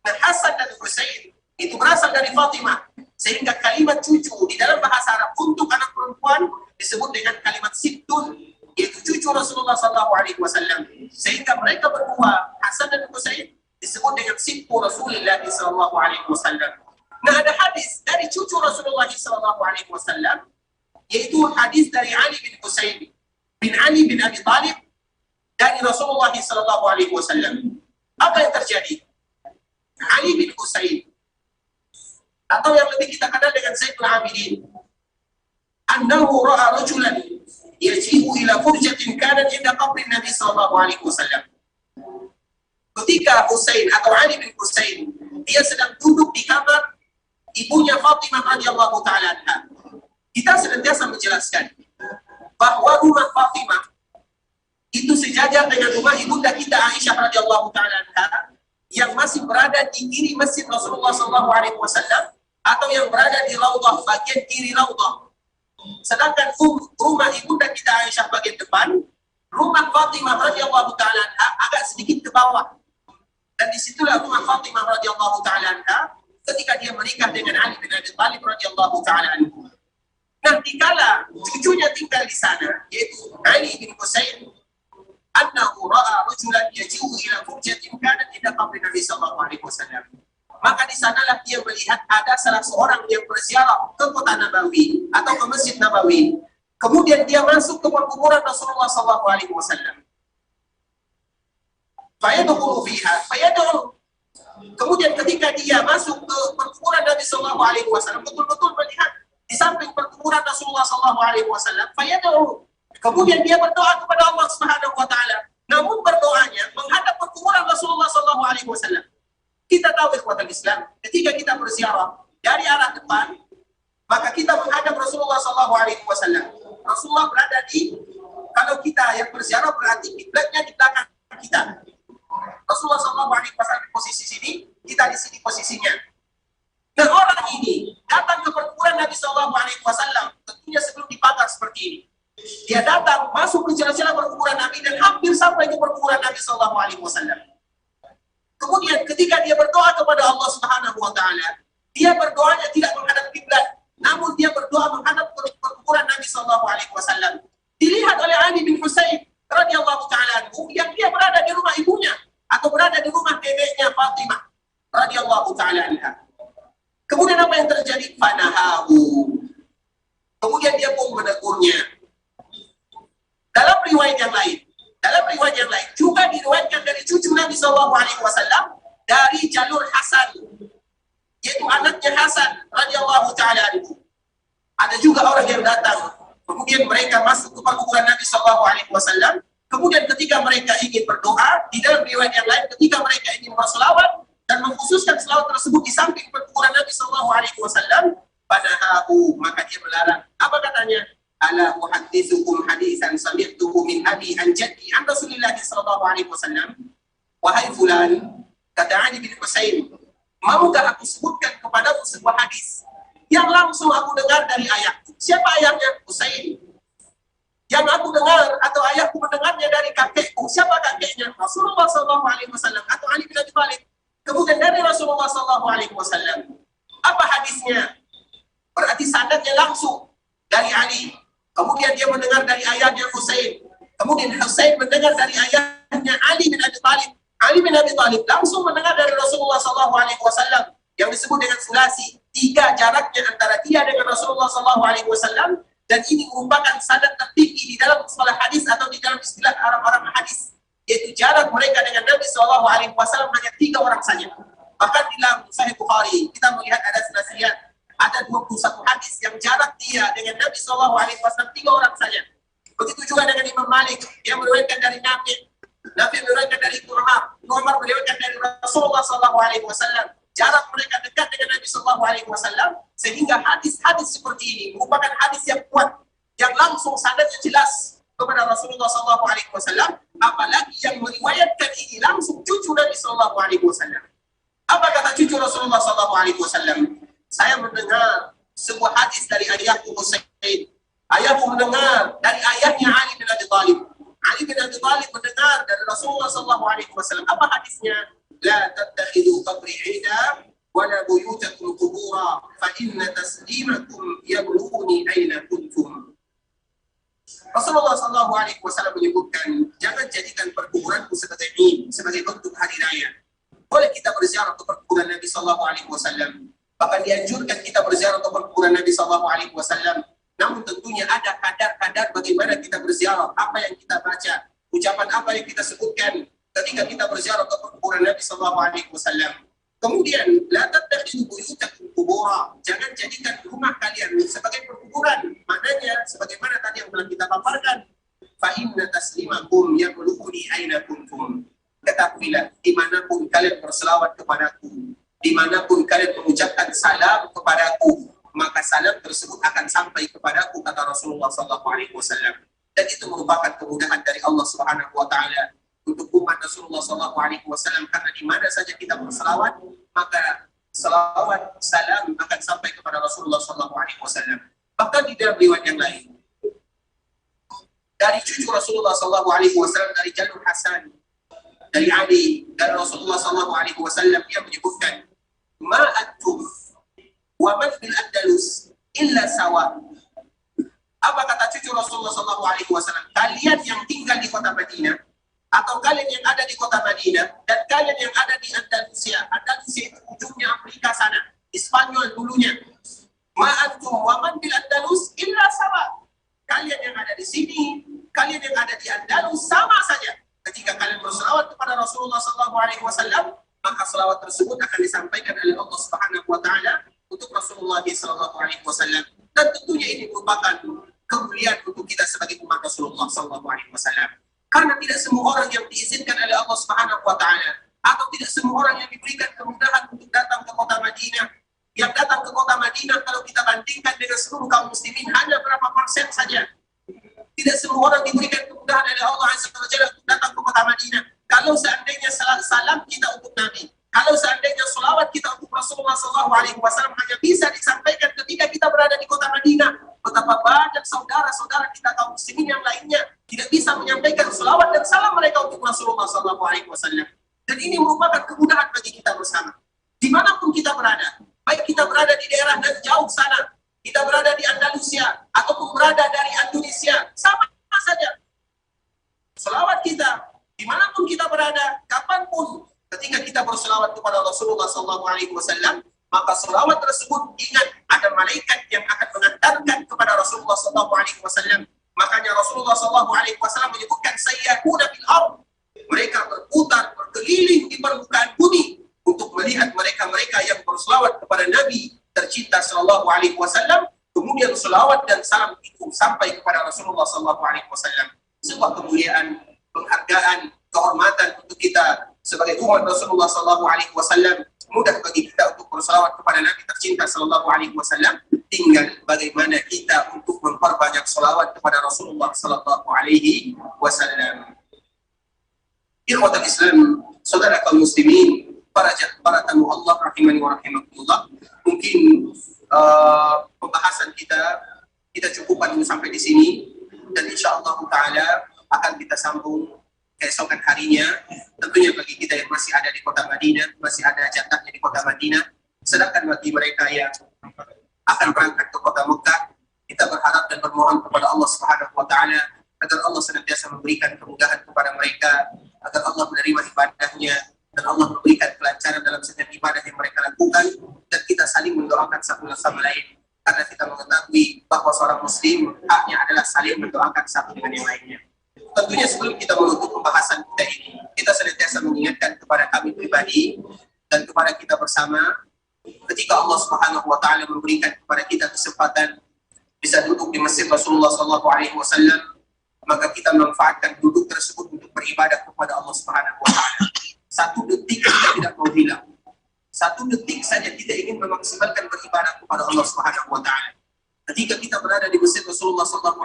Dan Hasan dan Husain itu berasal dari Fatimah, sehingga kalimat cucu di dalam bahasa Arab untuk anak perempuan disebut dengan kalimat sibtun, yaitu cucu Rasulullah SAW. Sehingga mereka berdua, Hasan dan Husain, disebut dengan sibtu Rasulullah SAW. Nah, ada hadis dari cucu Rasulullah SAW, yaitu hadis dari Ali bin Husain bin Ali bin Abi Thalib dari Rasulullah SAW. Apa yang terjadi? Ali bin Husain, atau yang lebih kita kenal dengan Zainul Abidin, annahu ra'a rajulan yaji'u ila furjatin kanat inda qabri Nabi sallallahu alaihi wasallam. Ketika Husain atau Ali bin Husain, dia sedang duduk di kamar ibunya Fatimah radhiyallahu taala anha. Kita senantiasa menjelaskan bahwa rumah Fatimah itu sejajar dengan rumah ibunda kita Aisyah radhiyallahu taala anha, yang masih berada di kiri masjid Rasulullah SAW, atau yang berada di Raudhah, bagian kiri Raudhah. Sedangkan rumah ibunda kita Aisyah bagian depan rumah Fatimah radhiyallahu taala anha agak sedikit ke bawah. Dan disitulah rumah Fatimah radhiyallahu taala anha ketika dia menikah dengan Ali bin Abi Thalib radhiyallahu taala anhu. Nah, dikala cucunya tinggal di sana, yaitu Ali bin Husain, annahu ra'a rajulan yaji'u ila furjatin kanat inda qabri Nabi sallallahu alaihi wasallam. Maka di sanalah dia melihat ada salah seorang yang berziarah ke kota Nabawi atau ke Masjid Nabawi. Kemudian dia masuk ke perkuburan Rasulullah sallallahu alaihi wasallam. Fayadkhulu fiha fayad'u. Kemudian ketika dia masuk ke perkuburan Nabi sallallahu alaihi wasallam, betul-betul melihat di samping perkuburan Rasulullah sallallahu alaihi wasallam, fayad'u. Kemudian dia berdoa kepada Allah Subhanahu wa taala. Namun berdoanya menghadap perkuburan Rasulullah sallallahu alaihi wasallam. Kita tahu ikhwatul Islam, ketika kita berziarah dari arah depan, maka kita menghadap Rasulullah sallallahu alaihi wasallam. Rasulullah berada di, kalau kita yang berziarah berarti kiblatnya di belakang kita. Rasulullah sallallahu alaihi wasallam di posisi sini, kita di sini posisinya. Dan orang ini datang ke perkuburan Nabi sallallahu alaihi wasallam, tentunya sebelum dipagar seperti ini. Dia datang masuk ke celah-celah perkuburan Nabi dan hampir sampai ke perkuburan Nabi sallallahu alaihi wasallam. Kemudian ketika dia berdoa kepada Allah Subhanahu wa taala, dia berdoanya tidak menghadap kiblat, namun dia berdoa menghadap perkuburan Nabi sallallahu alaihi wasallam. Dilihat oleh Ali bin Husain radhiyallahu taala anhu yang dia berada di rumah ibunya atau berada di rumah neneknya Fatimah radhiyallahu taala anha. Kemudian apa yang terjadi? Fanahahu. Kemudian dia pun menegurnya. Dalam riwayat yang lain juga diriwayatkan dari cucu Nabi sallallahu alaihi wasallam dari jalur Hasan, yaitu anaknya Hasan radhiyallahu taala anhu. Ada juga orang yang datang, kemudian mereka masuk ke perkuburan Nabi sallallahu alaihi wasallam. Kemudian ketika mereka ingin berdoa, di dalam riwayat yang lain ketika mereka ingin berselawat dan mengkhususkan selawat tersebut di samping perkuburan Nabi sallallahu alaihi wasallam, panahahu, maka dia melarang. Apa katanya? Ala uhaddithukum hadisan sami'tuhu min abi an jaddi an Rasulillah sallallahu alaihi wasallam. Wahai fulan, kata Ali bin Husain, maukah aku sebutkan kepadamu sebuah hadis yang langsung aku dengar dari ayahku? Siapa ayahnya? Husain. Yang aku dengar atau ayahku mendengarnya dari kakekku. Siapa kakeknya? Rasulullah sallallahu alaihi wasallam atau Ali bin Abi Thalib. Kemudian dari Rasulullah sallallahu alaihi wasallam. Apa hadisnya? Berarti sanadnya langsung dari Ali. Kemudian dia mendengar dari ayahnya Husain. Kemudian Husain mendengar dari ayahnya Ali bin Abi Thalib. Ali bin Abi Thalib langsung mendengar dari Rasulullah sallallahu alaihi wasallam yang disebut dengan sulasi. 3 jaraknya antara dia dengan Rasulullah sallallahu alaihi wasallam, dan ini merupakan sanad tertinggi di dalam istilah hadis atau di dalam istilah orang-orang hadis, yaitu jarak mereka dengan Nabi sallallahu alaihi wasallam hanya 3 orang saja. Bahkan di dalam Sahih Bukhari kita melihat ada senasihat, ada 21 hadis yang jarak dia dengan Nabi sallallahu alaihi wasallam 3 orang saja. Begitu juga dengan Imam Malik, dia meriwayatkan dari Nabi meriwayatkan dari Ibnu Umar meriwayatkan dari Rasulullah sallallahu alaihi wasallam. Jarak mereka dekat dengan Nabi sallallahu alaihi wasallam, sehingga hadis-hadis seperti ini merupakan hadis yang kuat, yang langsung sanadnya jelas kepada Rasulullah sallallahu alaihi wasallam, apalagi yang meriwayatkan ini langsung cucu Nabi sallallahu alaihi wasallam. Apa kata cucu Rasulullah sallallahu alaihi wasallam? Saya mendengar sebuah hadis dari ayahku Husain. Ayahku mendengar dari ayahnya Ali bin Abi Thalib. Ali bin Abi Thalib mendengar dari Rasulullah sallallahu alaihi wasallam. Apa hadisnya? La tattakhidhu qabri 'ida wa la buyutakum qubura fa inna taslimakum yablughuni aina kuntum. Rasulullah sallallahu alaihi wasallam menyebutkan, jangan jadikan perkuburanku sebagai Eid, sebagai bentuk hari raya. Boleh kita berziarah ke perkuburan Nabi sallallahu alaihi wasallam. Bahkan dianjurkan kita berziarah ke perkuburan Nabi sallallahu alaihi wasallam. Namun tentunya ada kadar-kadar bagaimana kita berziarah, apa yang kita baca, ucapan apa yang kita sebutkan ketika kita berziarah ke perkuburan Nabi sallallahu alaihi wasallam. Kemudian, la tattakhidhu buyutakum qubura. Jangan jadikan rumah kalian sebagai perkuburan. Maknanya sebagaimana tadi yang telah kita paparkan, fa inna taslimakum yablughuni aina kuntum. Ketahuilah dimanapun kalian berselawat kepadaku, dimanapun kalian mengucapkan salam kepadaku, maka salam tersebut akan sampai kepadaku, kata Rasulullah sallallahu alaihi wasallam. Dan itu merupakan kemudahan dari Allah Subhanahu wa taala untuk umat Rasulullah sallallahu alaihi wasallam, karena di mana saja kita berselawat, maka selawat salam akan sampai kepada Rasulullah sallallahu alaihi wasallam. Bahkan di dalam riwayat yang lain dari cucu Rasulullah SAW, dari jalur Hasan, dari Ali, dari Rasulullah SAW, yang menyebutkan, ma antum wa man bil Andalus illa sawa. Apa kata cucu Rasulullah SAW? Kalian yang tinggal di kota Madinah, atau kalian yang ada di kota Madinah, dan kalian yang ada di Andalusia. Andalusia itu ujungnya Afrika sana, Spanyol dulunya. Ma'antum wa man bil Andalus illa sawa. Kalian yang ada di sini, kalian yang ada di Andalus sama saja. Ketika kalian berselawat kepada Rasulullah SAW, maka selawat tersebut akan disampaikan oleh Allah Subhanahu wa taala untuk Rasulullah SAW. Dan tentunya ini merupakan kemuliaan untuk kita sebagai umat Rasulullah SAW. Karena tidak semua orang yang diizinkan oleh Allah Subhanahu wa taala, atau tidak semua orang yang diberikan kemudahan untuk datang ke kota Madinah. Yang datang ke kota Madinah, kalau kita bandingkan dengan seluruh kaum muslimin, hanya berapa persen saja. Tidak semua orang diberikan kemudahan oleh Allah Azza wa Jalla untuk datang ke kota Madinah. Kalau seandainya salam kita untuk Nabi, kalau seandainya salawat kita untuk Rasulullah SAW hanya bisa disampaikan ketika kita berada di kota Madinah, betapa banyak saudara-saudara kita kaum muslimin yang lainnya tidak bisa menyampaikan salawat dan salam mereka untuk Rasulullah SAW. Dan ini merupakan kemudahan bagi kita bersama. Dimanapun kita berada, baik kita berada di daerah dan jauh sana, kita berada di Andalusia, ataupun berada dari Indonesia, sama saja. Selawat kita, dimanapun kita berada, kapanpun, ketika kita berselawat kepada Rasulullah SAW, maka selawat tersebut, ingat, ada malaikat yang akan mengantarkan kepada Rasulullah SAW. Makanya Rasulullah SAW menyebutkan, sayyahuna bil ardh. Mereka berputar, berkeliling di permukaan bumi untuk melihat mereka-mereka yang berselawat kepada Nabi tercinta Sallallahu Alaihi Wasallam, kemudian selawat dan salam itu sampai kepada Rasulullah Sallallahu Alaihi Wasallam. Sebuah kemuliaan, penghargaan, kehormatan untuk kita sebagai umat Rasulullah Sallallahu Alaihi Wasallam. Mudah bagi kita untuk berselawat kepada Nabi tercinta Sallallahu Alaihi Wasallam. Tinggal bagaimana kita untuk memperbanyak selawat kepada Rasulullah Sallallahu Alaihi Wasallam. Ikhwatul Islam, saudara kaum muslimin, para tamu Allah rahimani wa rahimakumullah. Mungkin pembahasan kita cukupkan dulu sampai di sini, dan insyaallah taala akan kita sambung keesokan harinya. Tentunya bagi kita yang masih ada di kota Madinah, masih ada jatahnya di kota Madinah. Sedangkan bagi mereka yang akan berangkat ke kota Mekah, kita berharap dan bermohon kepada Allah Subhanahu wa taala agar Allah senantiasa memberikan kemudahan kepada mereka, agar Allah menerima ibadahnya, dan Allah memberikan kelancaran dalam setiap ibadah yang mereka lakukan, dan kita saling mendoakan satu sama lain, karena kita mengetahui bahwa seorang muslim haknya adalah saling mendoakan satu dengan yang lainnya. Tentunya sebelum kita menutup pembahasan kita ini, kita senantiasa mengingatkan kepada kami pribadi dan kepada kita bersama, ketika Allah Subhanahu wa taala memberikan kepada kita kesempatan bisa duduk di Masjid Rasulullah SAW, maka kita memanfaatkan duduk tersebut untuk beribadah kepada Allah Subhanahu wa taala. Satu detik kita tidak mau hilang. Satu detik saja kita ingin memaksimalkan beribadah kepada Allah Subhanahu wa taala. Ketika kita berada di Masjid Rasulullah SAW,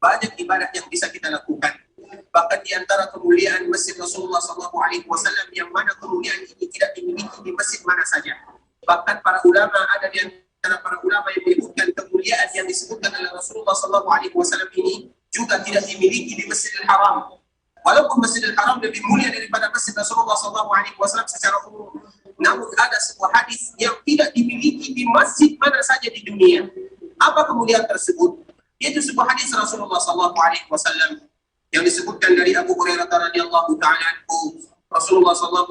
banyak ibadah yang bisa kita lakukan. Bahkan di antara kemuliaan Masjid Rasulullah SAW, yang mana kemuliaan ini tidak dimiliki di masjid mana saja. Bahkan para ulama, ada di antara para ulama yang menyebutkan kemuliaan yang disebutkan oleh Rasulullah SAW ini juga tidak dimiliki di Masjidil Haram. Walaupun Masjidil Haram lebih mulia daripada Masjid Rasulullah SAW secara umum, namun ada sebuah hadis yang tidak dimiliki di masjid mana saja di dunia. Apa kemuliaan tersebut? Yaitu sebuah hadis Rasulullah SAW yang disebutkan dari Abu Hurairah radhiyallahu taala anhu. Rasulullah SAW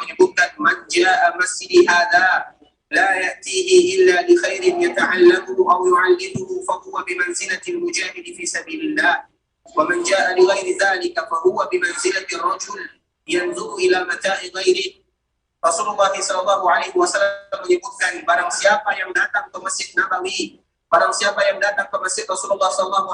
menyebutkan, "Man jaa'a masjidi hadza la ya'tihi illa li khairin yata'allamuhu aw yu'allimuhu fa huwa bi manzilati al-mujahid fi sabilillah. ومن جاء لغير ذلك فهو بمنزلة الرجل ينظر إلى متاع غيره." Rasulullah SAW menyebutkan, barang siapa yang datang ke Masjid Nabawi, barang siapa yang datang ke Masjid Rasulullah SAW,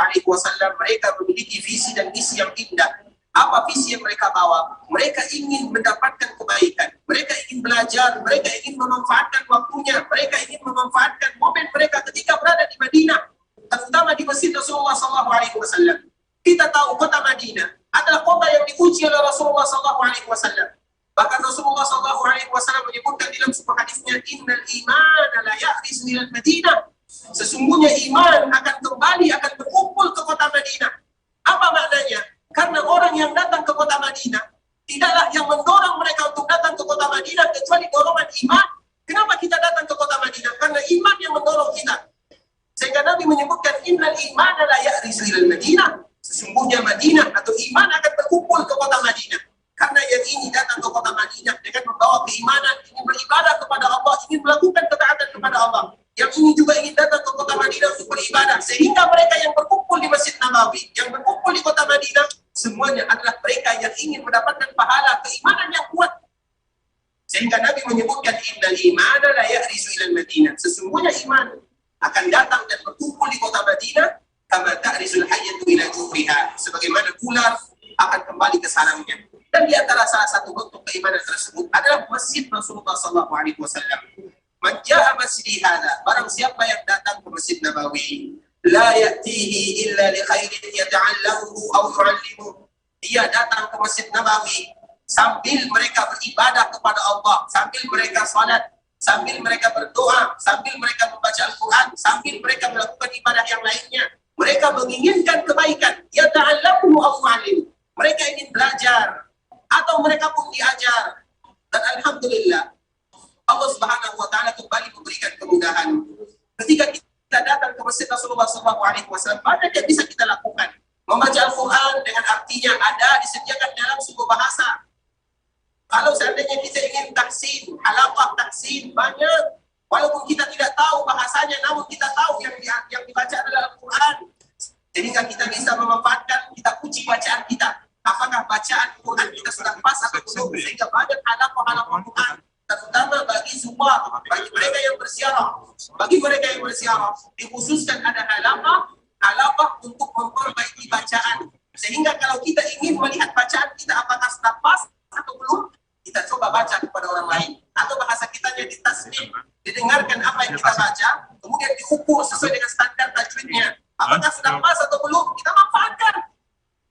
mereka memiliki visi dan misi yang indah. Apa visi yang mereka bawa? Mereka ingin mendapatkan kebaikan, mereka ingin belajar, mereka ingin memanfaatkan waktunya, mereka ingin memanfaatkan momen mereka ketika berada di Madinah, terutama di Masjid Rasulullah SAW. Kita tahu kota Madinah adalah kota yang diuji oleh Rasulullah SAW. Bahkan Rasulullah SAW menyebutkan dalam sebuah hadisnya, "Innal iman la ya'ris minal Madinah." Sesungguhnya iman akan kembali, akan berkumpul ke kota Madinah. iman. Kenapa kita datang ke kota Madinah? Karena iman yang mendorong kita. Sehingga Nabi menyebutkan innal imana la ya'risu ilal Madinah. Sesungguhnya Madinah atau iman akan berkumpul ke kota Madinah. Karena yang ini datang ke kota Madinah dengan membawa keimanan, ingin beribadah kepada Allah, ingin melakukan ketaatan kepada Allah. Yang ini juga ingin datang ke kota Madinah untuk beribadah. Sehingga mereka yang berkumpul di Masjid Nabawi, yang berkumpul di kota Madinah, semuanya adalah mereka yang ingin mendapatkan pahala keimanan yang kuat. Sehingga Nabi menyebutkan innal imana la ya'risu ilal Madinah. Sesungguhnya iman akan datang dan berkumpul di kota Madinah kama ta'risul hayyatu ila juhriha, sebagaimana ular akan kembali ke sarangnya. Dan di antara salah satu bentuk keimanan tersebut adalah masjid Rasulullah sallallahu alaihi wasallam. Man jaa masjidi hadza, barang siapa yang datang ke Masjid Nabawi, la ya'tihi illa li khairin yata'allamuhu aw yu'allimuhu. Dia datang ke Masjid Nabawi sambil mereka beribadah kepada Allah, sambil mereka salat, sambil mereka berdoa, sambil mereka membaca Al-Quran, sambil mereka melakukan ibadah yang lainnya. Mereka menginginkan kebaikan. Yata'allamuhu aw yu'allimuhu. Mereka ingin belajar atau mereka pun diajar. Dan alhamdulillah Allah Subhanahu wa taala kembali memberikan kemudahan. Ketika kita datang ke Masjid Rasulullah SAW, banyak yang bisa kita lakukan. Membaca Al-Quran dengan artinya ada disediakan dalam sebuah bahasa. Kalau seandainya kita ingin tahsin, halaqah tahsin, banyak. Walaupun kita tidak tahu bahasanya, namun kita tahu yang dibaca adalah Al-Quran. Sehingga kita bisa memanfaatkan, kita uji bacaan kita. Apakah bacaan Quran kita sudah pas atau belum? Sehingga banyak halaqah Quran, terutama bagi semua, bagi mereka yang berziarah. Bagi mereka yang berziarah, dikhususkan ada halaqah untuk memperbaiki bacaan. Sehingga kalau kita ingin melihat bacaan kita apakah sudah pas atau belum, kita coba baca kepada orang lain. Atau bahasa kitanya ditasmih, didengarkan apa yang kita baca, kemudian diukur sesuai dengan standar tajwidnya. Apakah sudah pas atau belum? Kita manfaatkan.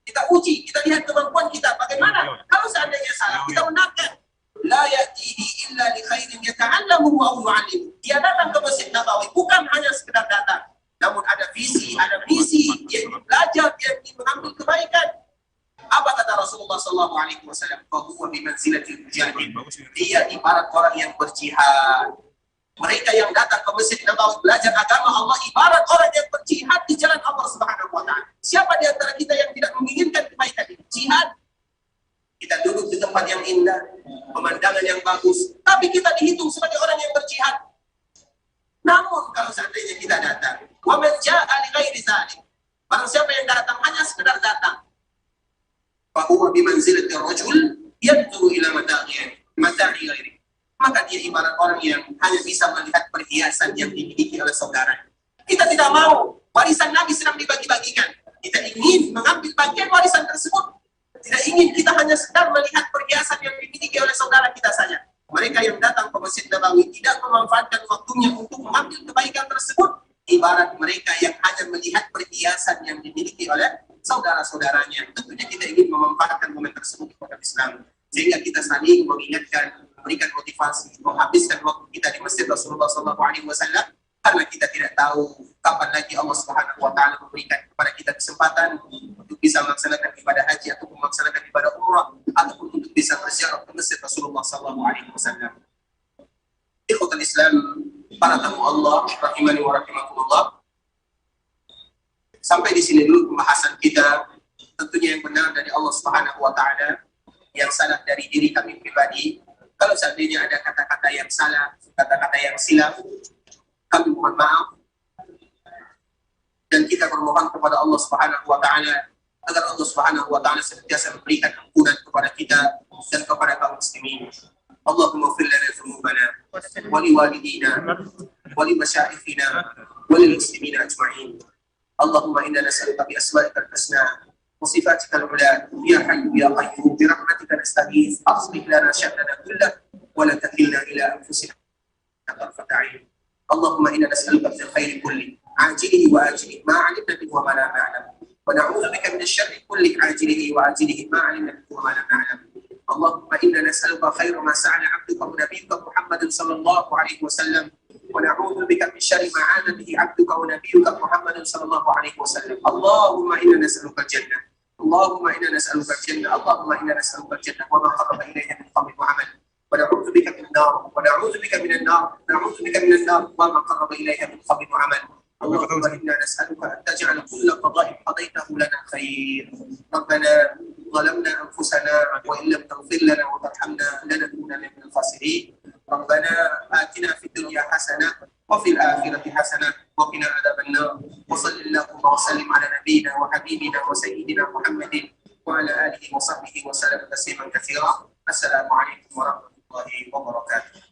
Kita uji, kita lihat kemampuan kita. Bagaimana? Kalau seandainya salah, kita benarkan. La ya'tihi illa li khairin yata'allamuhu aw yu'allimuhu. Dia datang ke Masjid Nabawi bukan hanya sekedar datang, namun ada visi, ada misi. Dia ingin belajar, dia ingin mengambil kebaikan. Apa kata Rasulullah SAW? Fahuwa bimanzilatil mujahid. Dia ibarat orang yang berjihad. Mereka yang datang ke Masjid Nabawi belajar agama Allah ibarat orang yang berjihad di jalan Allah Subhanahu wa taala. Siapa di antara kita yang tidak menginginkan kebaikan ini? Jihad. Kita duduk di tempat yang indah, pemandangan yang bagus, tapi kita dihitung sebagai orang yang berjihad. Namun kalau seandainya kita datang, wa man jaa'a li ghairi dzalik, barang siapa yang datang hanya sekedar datang, fa huwa bi manzilati rajul yanzuru ila mata'i ghairi. Maka dia ibarat orang yang hanya bisa melihat perhiasan yang dimiliki oleh saudara. Kita tidak mau warisan Nabi sedang dibagi-bagikan. Kita ingin mengambil bagian warisan tersebut. Tidak ingin kita hanya sekedar melihat perhiasan yang dimiliki oleh saudara kita saja. Mereka yang datang ke Masjid Nabawi tidak memanfaatkan waktunya untuk mengambil kebaikan tersebut. Ibarat mereka yang hanya melihat perhiasan yang dimiliki oleh saudara-saudaranya. Tentunya kita ingin memanfaatkan momen tersebut kepada Islam. Sehingga kita saling mengingatkan, memberikan motivasi, menghabiskan waktu kita di Masjid Rasulullah SAW, karena kita tidak tahu kapan lagi Allah Subhanahu wa taala memberikan kepada kita kesempatan untuk bisa melaksanakan ibadah haji ataupun melaksanakan ibadah umrah ataupun untuk bisa berziarah ke Masjid Rasulullah SAW. Ikhwatul Islam, para tamu Allah, rahimani wa rahimakumullah. Sampai di sini dulu pembahasan kita. Tentunya yang benar dari Allah Subhanahu wa taala, yang salah dari diri kami pribadi. Kalau seandainya ada kata-kata yang salah, kata-kata yang silap, kami mohon maaf. Dan kita bermohon kepada Allah Subhanahu wa taala agar Allah Subhanahu wa taala senantiasa memberikan ampunan kepada kita dan kepada kaum muslimin. Allahumma ighfir lana dzunubana wa liwalidina wa limasyayikhina wa lil muslimina ajma'in. Allahumma inna nas'aluka bi asma'ikal husna وصفاتك العلى يا حي يا قيوم برحمتك نستغيث اصلح لنا شأننا كله ولا تكلنا الى انفسنا طرفة عين. اللهم انا نسالك من الخير كله عاجله واجله ما علمنا منه وما لا نعلم ونعوذ بك من الشر كله عاجله واجله ما علمنا منه وما لا نعلم. اللهم انا نسالك خير ما سأل عبدك ونبيك محمد صلى الله عليه وسلم ونعوذ بك من شر ما عاد به عبدك ونبيك محمد صلى الله عليه وسلم. اللهم انا نسالك الجنه، اللهم انا نسالك الجنه، اللهم انا نسالك الجنه وما قرب اليها من قول وعمل. ونعوذ بك من النار ونعوذ بك من النار نعوذ بك من النار وما قرب إليها من قول وعمل. اللهم إنا نسألك أن تجعل كل قضاء قضيته لنا خير. ربنا ظلمنا أنفسنا وإن لم تغفر لنا وترحمنا لنكونن من الخاسرين. ربنا آتنا في الدنيا حسنة وفي الآخرة حسنة وقنا عذاب النار. وصل اللهم وسلم على نبينا وحبيبنا وسيدنا محمد وعلى آله وصحبه وسلم تسليما كثيرا. السلام عليكم ورحمة الله وبركاته.